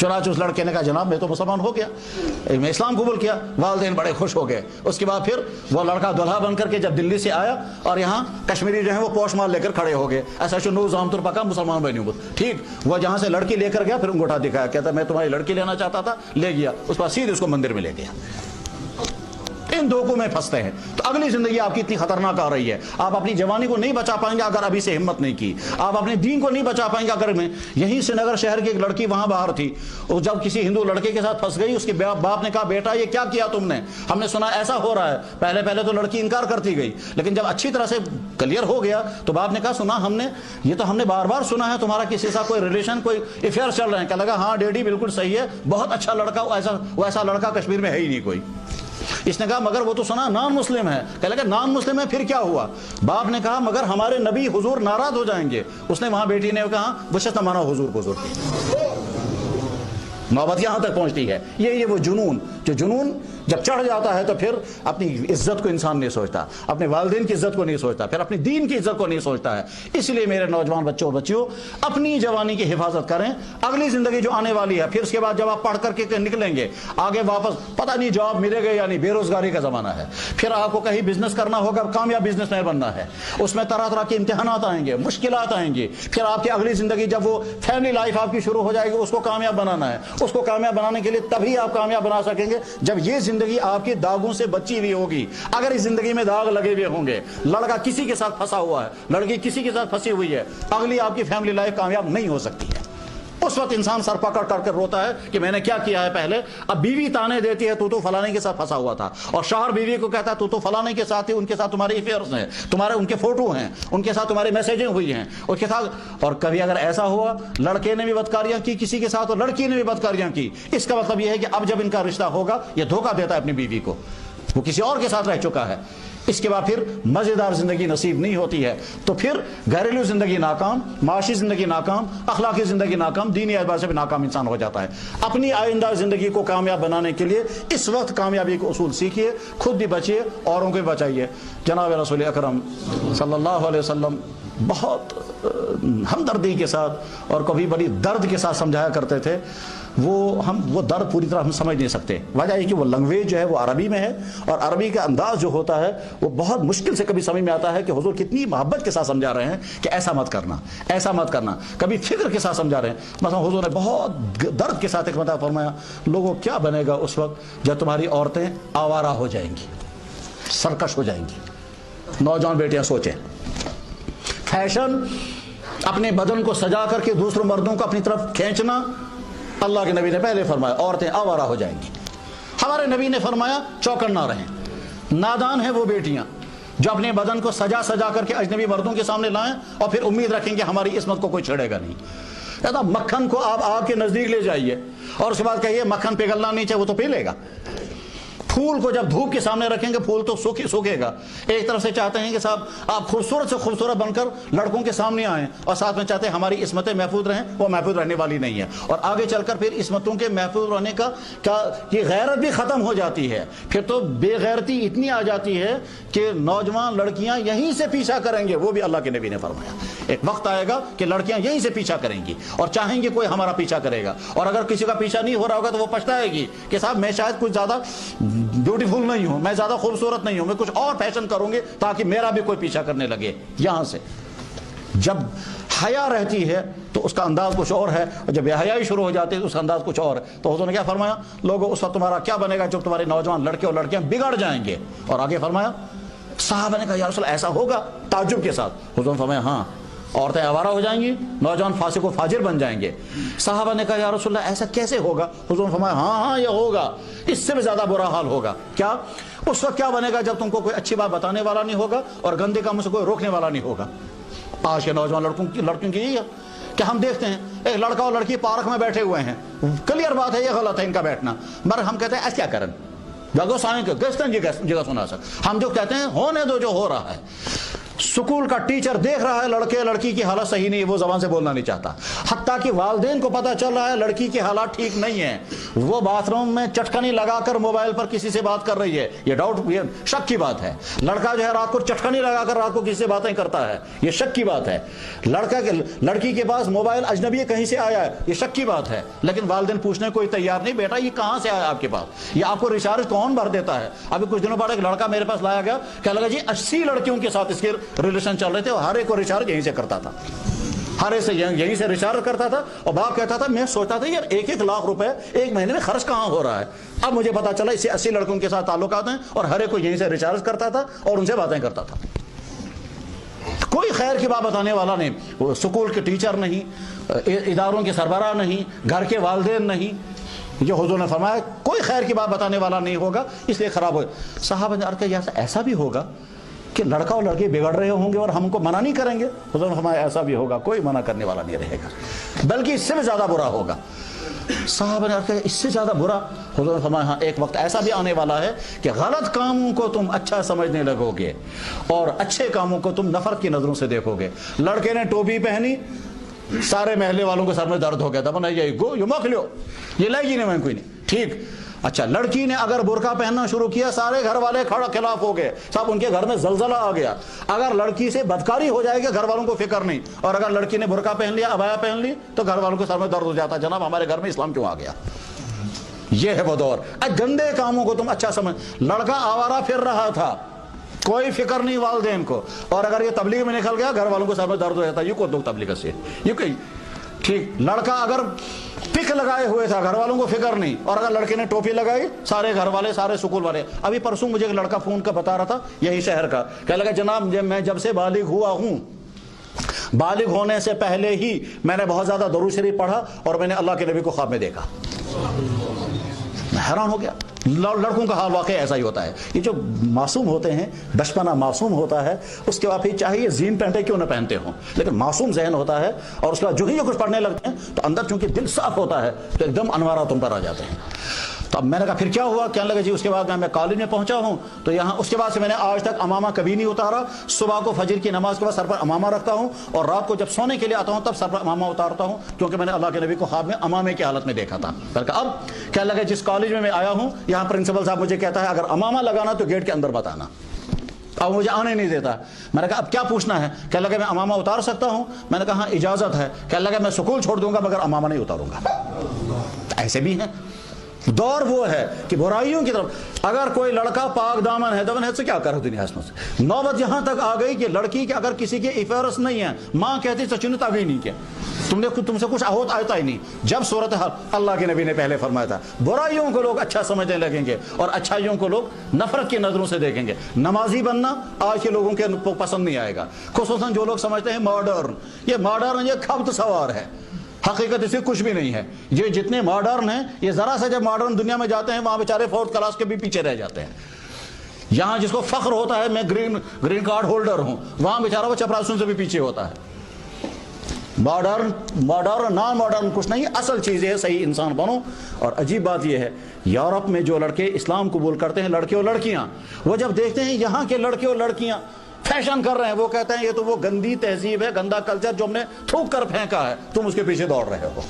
چنانچہ اس لڑکے نے کہا جناب میں تو مسلمان ہو گیا، میں اسلام قبول کیا۔ والدین بڑے خوش ہو گئے۔ اس کے بعد پھر وہ لڑکا دلہا بن کر کے جب دلی سے آیا اور یہاں کشمیری جو ہیں وہ پوش مال لے کر کھڑے ہو گئے، ایسا شنو زام طور پکا مسلمان بنی ہوں ٹھیک۔ وہ جہاں سے لڑکی لے کر گیا پھر انگوٹھا دکھایا، کہتا میں تمہاری لڑکی لینا چاہتا تھا، لے گیا، اس پر سیدھے اس کو مندر میں لے گیا۔ ان دھوکوں میں پھنستے ہیں تو اگلی زندگی آپ کی اتنی خطرناک آ رہی ہے۔ آپ اپنی جوانی کو نہیں بچا پائیں گے اگر ابھی سے ہمت نہیں کی، آپ اپنے دین کو نہیں بچا پائیں گے اگر میں یہیں سری نگر شہر کی ایک لڑکی وہاں باہر تھی، وہ جب کسی ہندو لڑکے کے ساتھ پھنس گئی، اس کے باپ نے کہا بیٹا یہ کیا کیا تم نے، ہم نے سنا ایسا ہو رہا ہے۔ پہلے تو لڑکی انکار کرتی گئی، لیکن جب اچھی طرح سے کلیئر ہو گیا تو باپ نے کہا سنا ہم نے بار بار سنا ہے تمہارا کسی سے کوئی ریلیشن کوئی افیئر چل رہے ہیں۔ کہنے لگا ہاں ڈیڈی بالکل صحیح ہے، بہت اچھا لڑکا، ایسا لڑکا کشمیر میں ہے ہی نہیں کوئی۔ اس نے کہا مگر وہ تو سنا نان مسلم ہے۔ کہنے لگا نان مسلم ہے پھر کیا ہوا؟ باپ نے کہا مگر ہمارے نبی حضور ناراض ہو جائیں گے۔ اس نے وہاں بیٹی نے کہا وشت مانا حضور بزرگ۔ نوبت یہاں تک پہنچتی ہے۔ یہ وہ جنون جب چڑھ جاتا ہے تو پھر اپنی عزت کو انسان نہیں سوچتا، اپنے والدین کی عزت کو نہیں سوچتا، پھر اپنی دین کی عزت کو نہیں سوچتا ہے۔ اس لیے میرے نوجوان بچوں اور بچیوں اپنی جوانی کی حفاظت کریں۔ اگلی زندگی جو آنے والی ہے، پھر اس کے بعد جب آپ پڑھ کر کے نکلیں گے آگے واپس پتہ نہیں جاب ملے گا یا نہیں، بے روزگاری کا زمانہ ہے، پھر آپ کو کہیں بزنس کرنا ہوگا، کامیاب بزنس مین بننا ہے، اس میں طرح طرح کے امتحانات آئیں گے، مشکلات آئیں گی، پھر آپ کی اگلی زندگی جب وہ فیملی لائف آپ کی شروع ہو جائے گی، اس کو کامیاب بنانا ہے۔ اس کو کامیاب بنانے کے لیے تبھی آپ کامیاب بنا سکیں گے جب یہ زندگی آپ کی داغوں سے بچی ہوئی ہوگی۔ اگر اس زندگی میں داغ لگے ہوئے ہوں گے، لڑکا کسی کے ساتھ پھنسا ہوا ہے، لڑکی کسی کے ساتھ پھنسی ہوئی ہے، اگلی آپ کی فیملی لائف کامیاب نہیں ہو سکتی ہے۔ اس وقت انسان سر پکڑ کر کے روتا ہے کہ میں نے کیا کیا ہے پہلے۔ اب بیوی تانے دیتی ہے تو فلانے کے ساتھ پھنسا ہوا تھا، اور شوہر بیوی کو کہتا ہے تو فلانے کے ساتھ ہی، ان کے ساتھ تمہارے افیئرز ہیں، تمہارے ان کے فوٹو ہیں، ان کے ساتھ تمہاری میسیجیں ہوئی ہیں اس کے ساتھ۔ اور کبھی اگر ایسا ہوا لڑکے نے بھی بدکاریاں کی کسی کے ساتھ اور لڑکی نے بھی بدکاریاں کی، اس کا مطلب یہ ہے کہ اب جب ان کا رشتہ ہوگا یہ دھوکہ دیتا ہے اپنی بیوی کو، وہ کسی اور کے ساتھ رہ چکا ہے۔ اس کے بعد پھر مزیدار زندگی نصیب نہیں ہوتی ہے، تو پھر گھریلو زندگی ناکام، معاشی زندگی ناکام، اخلاقی زندگی ناکام، دینی اعتبار سے بھی ناکام انسان ہو جاتا ہے۔ اپنی آئندہ زندگی کو کامیاب بنانے کے لیے اس وقت کامیابی کے اصول سیکھیے، خود بھی بچیے، اوروں کو بھی بچائیے۔ جناب رسول اکرم صلی اللہ علیہ وسلم بہت ہمدردی کے ساتھ اور کبھی بڑی درد کے ساتھ سمجھایا کرتے تھے۔ وہ درد پوری طرح ہم سمجھ نہیں سکتے، وجہ یہ کہ وہ لینگویج جو ہے وہ عربی میں ہے، اور عربی کا انداز جو ہوتا ہے وہ بہت مشکل سے کبھی سمجھ میں آتا ہے کہ حضور کتنی محبت کے ساتھ سمجھا رہے ہیں کہ ایسا مت کرنا، ایسا مت کرنا، کبھی فکر کے ساتھ سمجھا رہے ہیں۔ مثلا حضور نے بہت درد کے ساتھ ایک مرتبہ فرمایا لوگوں کیا بنے گا اس وقت جب تمہاری عورتیں آوارہ ہو جائیں گی، سرکش ہو جائیں گی۔ نوجوان بیٹیاں سوچیں، فیشن اپنے بدن کو سجا کر کے دوسروں مردوں کو اپنی طرف کھینچنا، اللہ کے نبی نے پہلے فرمایا عورتیں آوارہ ہو جائیں گی۔ ہمارے نبی نے فرمایا چوکن نہ رہیں۔ نادان ہیں وہ بیٹیاں جو اپنے بدن کو سجا کر کے اجنبی مردوں کے سامنے لائیں اور پھر امید رکھیں کہ ہماری عصمت کو کوئی چھیڑے گا نہیں۔ کہتا مکھن کو آپ آگ کے نزدیک لے جائیے اور اس کے بعد کہیے مکھن پگھلنا نہیں چاہیے، وہ تو پی لے گا۔ پھول کو جب دھوپ کے سامنے رکھیں گے پھول تو سوکھے گا۔ ایک طرف سے چاہتے ہیں کہ صاحب آپ خوبصورت سے خوبصورت بن کر لڑکوں کے سامنے آئیں، اور ساتھ میں چاہتے ہیں ہماری عصمتیں محفوظ رہیں، وہ محفوظ رہنے والی نہیں ہے، اور آگے چل کر پھر عصمتوں کے محفوظ رہنے کا یہ غیرت بھی ختم ہو جاتی ہے، پھر تو بے غیرتی اتنی آ جاتی ہے کہ نوجوان لڑکیاں یہیں سے پیچھا کریں گے۔ وہ بھی اللہ کے نبی نے فرمایا ایک وقت آئے گا کہ لڑکیاں یہیں سے پیچھا کریں گی اور چاہیں گے کوئی ہمارا پیچھا کرے گا، اور اگر کسی کا پیچھا نہیں ہو رہا ہوگا تو وہ پچھتائے گی کہ صاحب میں شاید کچھ زیادہ بیوٹیفل نہیں ہوں، میں زیادہ خوبصورت نہیں ہوں، میں کچھ اور فیشن کروں گی تاکہ میرا بھی کوئی پیچھا کرنے لگے۔ یہاں سے جب حیا رہتی ہے تو اس کا انداز کچھ اور ہے، اور جب بے حیائی شروع ہو جاتی ہے تو اس کا انداز کچھ اور ہے۔ تو حضور نے کیا فرمایا لوگوں اس وقت تمہارا کیا بنے گا جب تمہارے نوجوان لڑکے اور لڑکیاں بگڑ جائیں گے، اور آگے فرمایا صحابہ نے کہا یا رسول اللہ ایسا ہوگا تعجب کے ساتھ؟ حضور نے فرمایا ہاں، عورتیں آوارہ ہو جائیں گی، نوجوان فاسق و فاجر بن جائیں گے۔ صحابہ نے کہا یا رسول اللہ ایسا کیسے ہوگا؟ حضور نے فرمایا ہاں یہ ہوگا، اس سے بھی زیادہ برا حال ہوگا۔ کیا؟ اس وقت کیا بنے گا جب تم کو کوئی اچھی بات بتانے والا نہیں ہوگا اور گندے کاموں سے کوئی روکنے والا نہیں ہوگا۔ آج کے نوجوان لڑکیوں کی یہی ہے کہ ہم دیکھتے ہیں ایک لڑکا اور لڑکی پارک میں بیٹھے ہوئے ہیں، کلیئر بات ہے یہ غلط ہے ان کا بیٹھنا، مگر ہم کہتے ہیں ایسا کیا کریں جگہ سائیں کے گستن جگہ سنا سک، ہم جو کہتے ہیں ہونے دو جو ہو رہا ہے۔ سکول کا ٹیچر دیکھ رہا ہے لڑکے لڑکی کی حالت صحیح نہیں ہے، وہ زبان سے بولنا نہیں چاہتا، حتیٰ کہ والدین کو پتہ چل رہا ہے لڑکی کی حالات ٹھیک نہیں ہے، وہ باتھ روم میں چٹکنی لگا کر موبائل پر کسی سے بات کر رہی ہے، یہ ڈاؤٹ، یہ شک کی بات ہے۔ لڑکا جو ہے رات کو چٹکنی لگا کر رات کو کسی سے باتیں کرتا ہے، یہ شک کی بات ہے۔ لڑکی کے پاس موبائل اجنبی کہیں سے آیا ہے، یہ شک کی بات ہے۔ لیکن والدین پوچھنے کوئی تیار نہیں، بیٹا یہ کہاں سے آیا آپ کے پاس، یہ آپ کو ریچارج کون بھر دیتا ہے؟ ابھی کچھ دنوں بعد ایک لڑکا میرے پاس لایا گیا، کہنے لگا جی 80 لڑکیوں کے ساتھ اس کے ریلیشن چل رہے تھے اور ہر ایک کو ریچارج یہیں سے کرتا تھا، ہر ایک سے یہیں سے ریچارج کرتا تھا۔ اور باپ کہتا تھا میں سوچتا تھا یار 1-1 لاکھ روپے ایک مہینے میں خرچ کہاں ہو رہا ہے؟ اب مجھے پتا چلا اسے 80 لڑکوں کے ساتھ تعلقات ہیں اور ہر ایک کو یہیں سے ریچارج کرتا تھا اور ان سے باتیں کرتا تھا۔ کوئی خیر کی بات بتانے والا نہیں، وہ سکول کے ٹیچر نہیں، اداروں کے سربراہ نہیں، گھر کے والدین نہیں، جو حضور نے فرمایا کوئی خیر کی بات بتانے والا نہیں ہوگا، اس لیے خراب ہو۔ صحابہ نے عرض کیا ایسا بھی ہوگا کہ لڑکا اور لڑکی بگڑ رہے ہوں گے اور ہم کو منع نہیں کریں گے؟ حضور نے فرمایا ایسا بھی ہوگا، کوئی منع کرنے والا نہیں رہے گا، بلکہ اس سے بھی زیادہ برا ہوگا۔ صحابہ نے عرض کیا اس سے زیادہ برا؟ حضور نے فرمایا ہاں ایک وقت ایسا بھی آنے والا ہے کہ غلط کاموں کو تم اچھا سمجھنے لگو گے اور اچھے کاموں کو تم نفرت کی نظروں سے دیکھو گے۔ لڑکے نے ٹوپی پہنی، سارے محلے والوں کو سر میں درد ہو گیا تھا، بنا یہ گو یہ موک لیو یہ لائے گی نہیں میں کوئی نہیں ٹھیک۔ اچھا لڑکی نے اگر برقع پہننا شروع کیا، سارے گھر والے کھڑا خلاف ہو گئے، سب ان کے گھر میں زلزلہ آ گیا۔ اگر لڑکی سے بدکاری ہو جائے گی گھر والوں کو فکر نہیں، اور اگر لڑکی نے برقع پہن لیا، عبایا پہن لی، تو گھر والوں کو سر میں درد ہو جاتا، جناب ہمارے گھر میں اسلام کیوں آ گیا؟ یہ ہے وہ دور۔ گندے کاموں کو تم اچھا سمجھ۔ لڑکا آوارہ پھر رہا تھا، کوئی فکر نہیں والدین کو، اور اگر یہ تبلیغ میں نکل گیا گھر والوں کو سر میں درد ہو جاتا، یہ کو دو تبلیغ سے یہ کوئی ٹھیک۔ لڑکا اگر پک لگائے ہوئے تھا گھر والوں کو فکر نہیں، اور اگر لڑکے نے ٹوپی لگائی سارے گھر والے سارے سکول والے۔ ابھی پرسوں مجھے ایک لڑکا فون کا بتا رہا تھا یہی شہر کا، کہنے لگا جناب میں جب سے بالغ ہوا ہوں، بالغ ہونے سے پہلے ہی میں نے بہت زیادہ درود شریف پڑھا اور میں نے اللہ کے نبی کو خواب میں دیکھا۔ میں حیران ہو گیا۔ لڑکوں کا حال واقعی ایسا ہی ہوتا ہے، یہ جو معصوم ہوتے ہیں، بچپنا معصوم ہوتا ہے، اس کے بعد پھر چاہے یہ زین پینٹیں کیوں نہ پہنتے ہوں، لیکن معصوم ذہن ہوتا ہے، اور اس کے بعد جو ہی یہ کچھ پڑھنے لگتے ہیں تو اندر چونکہ دل صاف ہوتا ہے تو ایک دم انوارات تم پر آ جاتے ہیں۔ تو اب میں نے کہا پھر کیا ہوا؟ کہنے لگا جی اس کے بعد میں کالج میں پہنچا ہوں تو یہاں اس کے بعد سے میں نے آج تک امامہ کبھی نہیں اتارا۔ صبح کو فجر کی نماز کے بعد سر پر امامہ رکھتا ہوں، اور رات کو جب سونے کے لیے آتا ہوں تب سر پر امامہ اتارتا ہوں، کیونکہ میں نے اللہ کے نبی کو خواب میں امامے کی حالت میں دیکھا تھا۔ اب کہنے لگا جس کالج میں آیا ہوں یہاں پرنسپل صاحب مجھے کہتا ہے اگر امامہ لگانا تو گیٹ کے اندر مت آنا، اب مجھے آنے نہیں دیتا۔ میں نے کہا اب کیا پوچھنا ہے؟ کہنے لگا میں امامہ اتار سکتا ہوں؟ میں نے کہا ہاں اجازت ہے۔ کہنے لگا میں سکول چھوڑ دوں گا مگر امامہ نہیں اتاروں گا۔ ایسے بھی ہیں۔ دور وہ ہے کہ برائیوں کی طرف اگر کوئی لڑکا پاک دامن ہے دمن ہے تو کیا کرے دنیا سے۔ نوبت یہاں تک آ گئی کہ لڑکی کے اگر کسی کے افیئرس نہیں ہے، ماں کہتی سچن نے تبھی نہیں کیا، تم سے کچھ ہوتا آتا ہی نہیں۔ جب صورتحال اللہ کے نبی نے پہلے فرمایا تھا برائیوں کو لوگ اچھا سمجھنے لگیں گے اور اچھائیوں کو لوگ نفرت کی نظروں سے دیکھیں گے۔ نمازی بننا آج کے لوگوں کے پسند نہیں آئے گا، خصوصاً جو لوگ سمجھتے ہیں ماڈرن، یہ ماڈرن یہ خبط سوار ہے، حقیقت اسے کچھ بھی نہیں ہے۔ یہ جتنے ماڈرن ہیں یہ ذرا سے جب ماڈرن دنیا میں جاتے ہیں وہاں بیچارے 4th کلاس کے بھی پیچھے رہ جاتے ہیں۔ یہاں جس کو فخر ہوتا ہے میں گرین کارڈ ہولڈر ہوں، وہاں بیچارہ وہ چپراسیوں سے بھی پیچھے ہوتا ہے۔ ماڈرن نان ماڈرن کچھ نہیں، اصل چیز ہے صحیح انسان بنو۔ اور عجیب بات یہ ہے یورپ میں جو لڑکے اسلام قبول کرتے ہیں، لڑکے اور لڑکیاں، وہ جب دیکھتے ہیں یہاں کے لڑکے اور لڑکیاں فیشن کر رہے ہیں، وہ کہتے ہیں یہ تو وہ گندی تہذیب ہے، گندا کلچر جو ہم نے تھوک کر پھینکا ہے، تم اس کے پیچھے دوڑ رہے ہو۔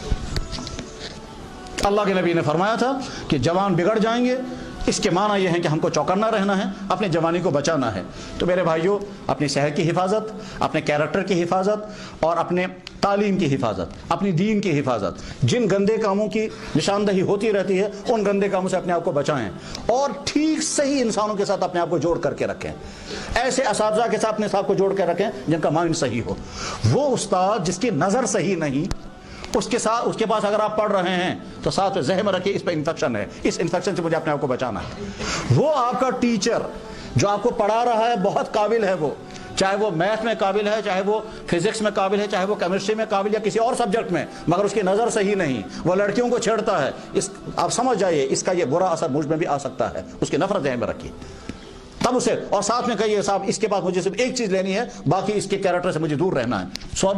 اللہ کے نبی نے فرمایا تھا کہ جوان بگڑ جائیں گے، اس کے معنی یہ ہے کہ ہم کو چوکنا رہنا ہے، اپنے جوانی کو بچانا ہے۔ تو میرے بھائیوں، اپنی صحت کی حفاظت، اپنے کیریکٹر کی حفاظت اور اپنے تعلیم کی حفاظت، اپنی دین کی حفاظت، جن گندے کاموں کی نشاندہی ہوتی رہتی ہے ان گندے کاموں سے اپنے آپ کو بچائیں، اور ٹھیک صحیح انسانوں کے ساتھ اپنے آپ کو جوڑ کر کے رکھیں۔ ایسے اساتذہ کے ساتھ اپنے آپ کو جوڑ کے رکھیں جن کا مائنڈ صحیح ہو۔ وہ استاد جس کی نظر صحیح نہیں، اس کے پاس اگر آپ پڑھ رہے ہیں تو ساتھ ذہن میں رکھیں اس پہ انفیکشن ہے، اس انفیکشن سے مجھے اپنے آپ کو بچانا ہے۔ وہ آپ کا ٹیچر جو آپ کو پڑھا رہا ہے بہت قابل ہے، وہ چاہے وہ میتھ میں قابل ہے، چاہے وہ فزکس میں قابل ہے، چاہے وہ کیمسٹری میں قابل یا کسی اور سبجیکٹ میں، مگر اس کی نظر صحیح نہیں، وہ لڑکیوں کو چھیڑتا ہے، آپ سمجھ جائیے اس کا یہ برا اثر مجھ میں بھی آ سکتا ہے، اس کی نفرت ذہن میں رکھیے تب اسے، اور ساتھ میں کہیے صاحب اس کے بعد مجھے صرف ایک چیز لینی ہے، باقی اس کے کیریکٹر سے مجھے دور رہنا ہے۔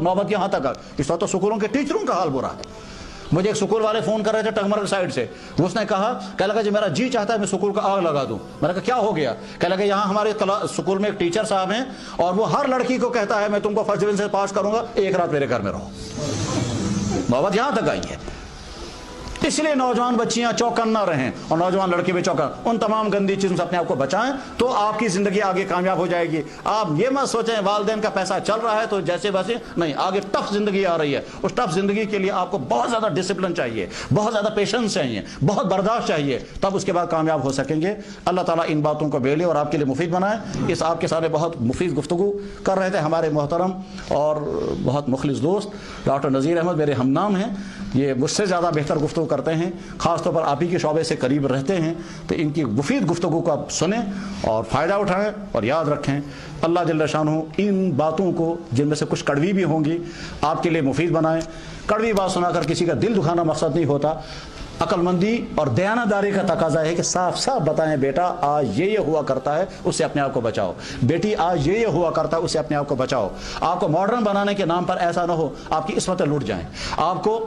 نوبت یہاں تک اس وقت تو سکولوں کے ٹیچروں کا حال برا ہے۔ مجھے ایک سکول والے فون کر رہے تھے ٹنگمرگ سائڈ سے، اس نے کہا لگا جی میرا جی چاہتا ہے میں سکول کا آگ لگا دوں۔ میں نے کہا کیا ہو گیا؟ کہنے لگا یہاں ہمارے سکول میں ایک ٹیچر صاحب ہیں اور وہ ہر لڑکی کو کہتا ہے میں تم کو فرسٹ ڈویژن سے پاس کروں گا، ایک رات میرے گھر میں رہو۔ نوبت یہاں تک آئی ہے۔ اس لیے نوجوان بچیاں چوکنا رہیں اور نوجوان لڑکے بھی چوکن، ان تمام گندی چیزوں سے اپنے آپ کو بچائیں تو آپ کی زندگی آگے کامیاب ہو جائے گی۔ آپ یہ مت سوچیں والدین کا پیسہ چل رہا ہے تو جیسے ویسے نہیں، آگے ٹف زندگی آ رہی ہے، اس ٹف زندگی کے لیے آپ کو بہت زیادہ ڈسپلن چاہیے، بہت زیادہ پیشنس چاہیے، بہت برداشت چاہیے، تب اس کے بعد کامیاب ہو سکیں گے۔ اللہ تعالیٰ ان باتوں کو بیلے اور آپ کے لیے مفید بنائے۔ اس آپ کے ساتھ بہت مفید گفتگو کر رہے تھے ہمارے محترم اور بہت مخلص دوست ڈاکٹر نذیر احمد، میرے ہم نام ہیں، یہ مجھ سے زیادہ بہتر گفتگو کرتے ہیں، خاص طور پر آپ ہی کے شعبے سے قریب رہتے ہیں، تو ان کی مفید گفتگو کو آپ سنیں اور فائدہ اٹھائیں اور یاد رکھیں اللہ جل شانہ ان باتوں کو جن میں سے کچھ کڑوی بھی ہوں گی آپ کے لیے مفید بنائیں۔ کڑوی بات سنا کر کسی کا دل دکھانا مقصد نہیں ہوتا، عقل مندی اور دیانتداری کا تقاضا ہے کہ صاف صاف بتائیں بیٹا آج یہ ہوا کرتا ہے، اس سے اپنے آپ کو بچاؤ، بیٹی آج یہ ہوا کرتا ہے، اس سے اپنے آپ کو بچاؤ۔ آپ کو ماڈرن بنانے کے نام پر ایسا نہ ہو آپ کی عصمتیں لٹ جائیں۔ آپ کو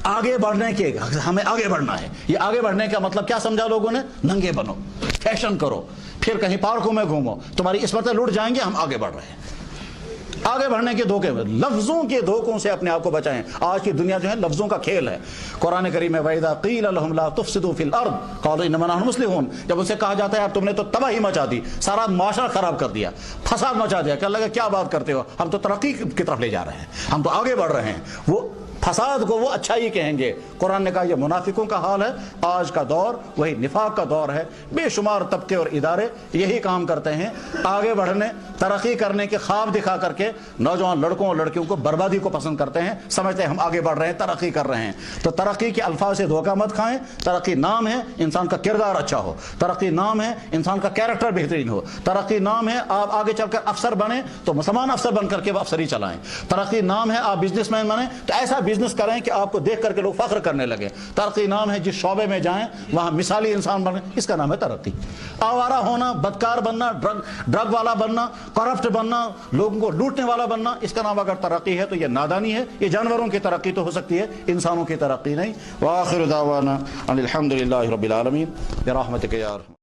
آگے بڑھنے کے، ہمیں آگے بڑھنا ہے، یہ آگے بڑھنے کا مطلب کیا سمجھا لوگوں نے؟ ننگے بنو، فیشن کرو، پھر کہیں پارکوں میں گھومو، تمہاری عصمتیں لٹ جائیں گے۔ ہم آگے بڑھ رہے ہیں، آگے بڑھنے کے دھوکے میں لفظوں کے دھوکوں سے اپنے آپ کو بچائیں۔ آج کی دنیا جو ہے لفظوں کا کھیل ہے۔ قرآن کریم میں وَإِذَا قِيلَ لَهُمْ لَا تُفْسِدُوا فِي الْأَرْضِ قَالُوا إِنَّمَا نَحْنُ مُصْلِحُونَ، جب ان سے کہا جاتا ہے اب تم نے تو تباہی مچا دی، سارا معاشرہ خراب کر دیا، فساد مچا دیا، کہ اللہ کا کیا بات کرتے ہو، ہم تو ترقی کی طرف لے جا رہے ہیں، ہم تو آگے بڑھ رہے ہیں۔ وہ فساد کو وہ اچھائی کہیں گے۔ قرآن نے کہا یہ منافقوں کا حال ہے۔ آج کا دور وہی نفاق کا دور ہے۔ بے شمار طبقے اور ادارے یہی کام کرتے ہیں، آگے بڑھنے، ترقی کرنے کے خواب دکھا کر کے نوجوان لڑکوں اور لڑکیوں کو بربادی کو پسند کرتے ہیں، سمجھتے ہیں ہم آگے بڑھ رہے ہیں، ترقی کر رہے ہیں۔ تو ترقی کے الفاظ سے دھوکہ مت کھائیں۔ ترقی نام ہے انسان کا کردار اچھا ہو، ترقی نام ہے انسان کا کیریکٹر بہترین ہو، ترقی نام ہے آپ آگے چل کر افسر بنیں تو مسلمان افسر بن کر کے وہ افسری چلائیں، ترقی نام ہے آپ بزنس مین بنیں تو ایسا بزنس کریں کہ آپ کو دیکھ کر کے لوگ فخر کرنے لگے، ترقی نام ہے جس شعبے میں جائیں وہاں مثالی انسان بنیں، اس کا نام ہے ترقی۔ آوارہ ہونا، بدکار بننا، ڈرگ والا بننا، کرپٹ بننا، لوگوں کو لوٹنے والا بننا، اس کا نام اگر ترقی ہے تو یہ نادانی ہے۔ یہ جانوروں کی ترقی تو ہو سکتی ہے، انسانوں کی ترقی نہیں۔ وآخر دعوانا ان الحمد للہ رب العالمین برحمتک یا ارحم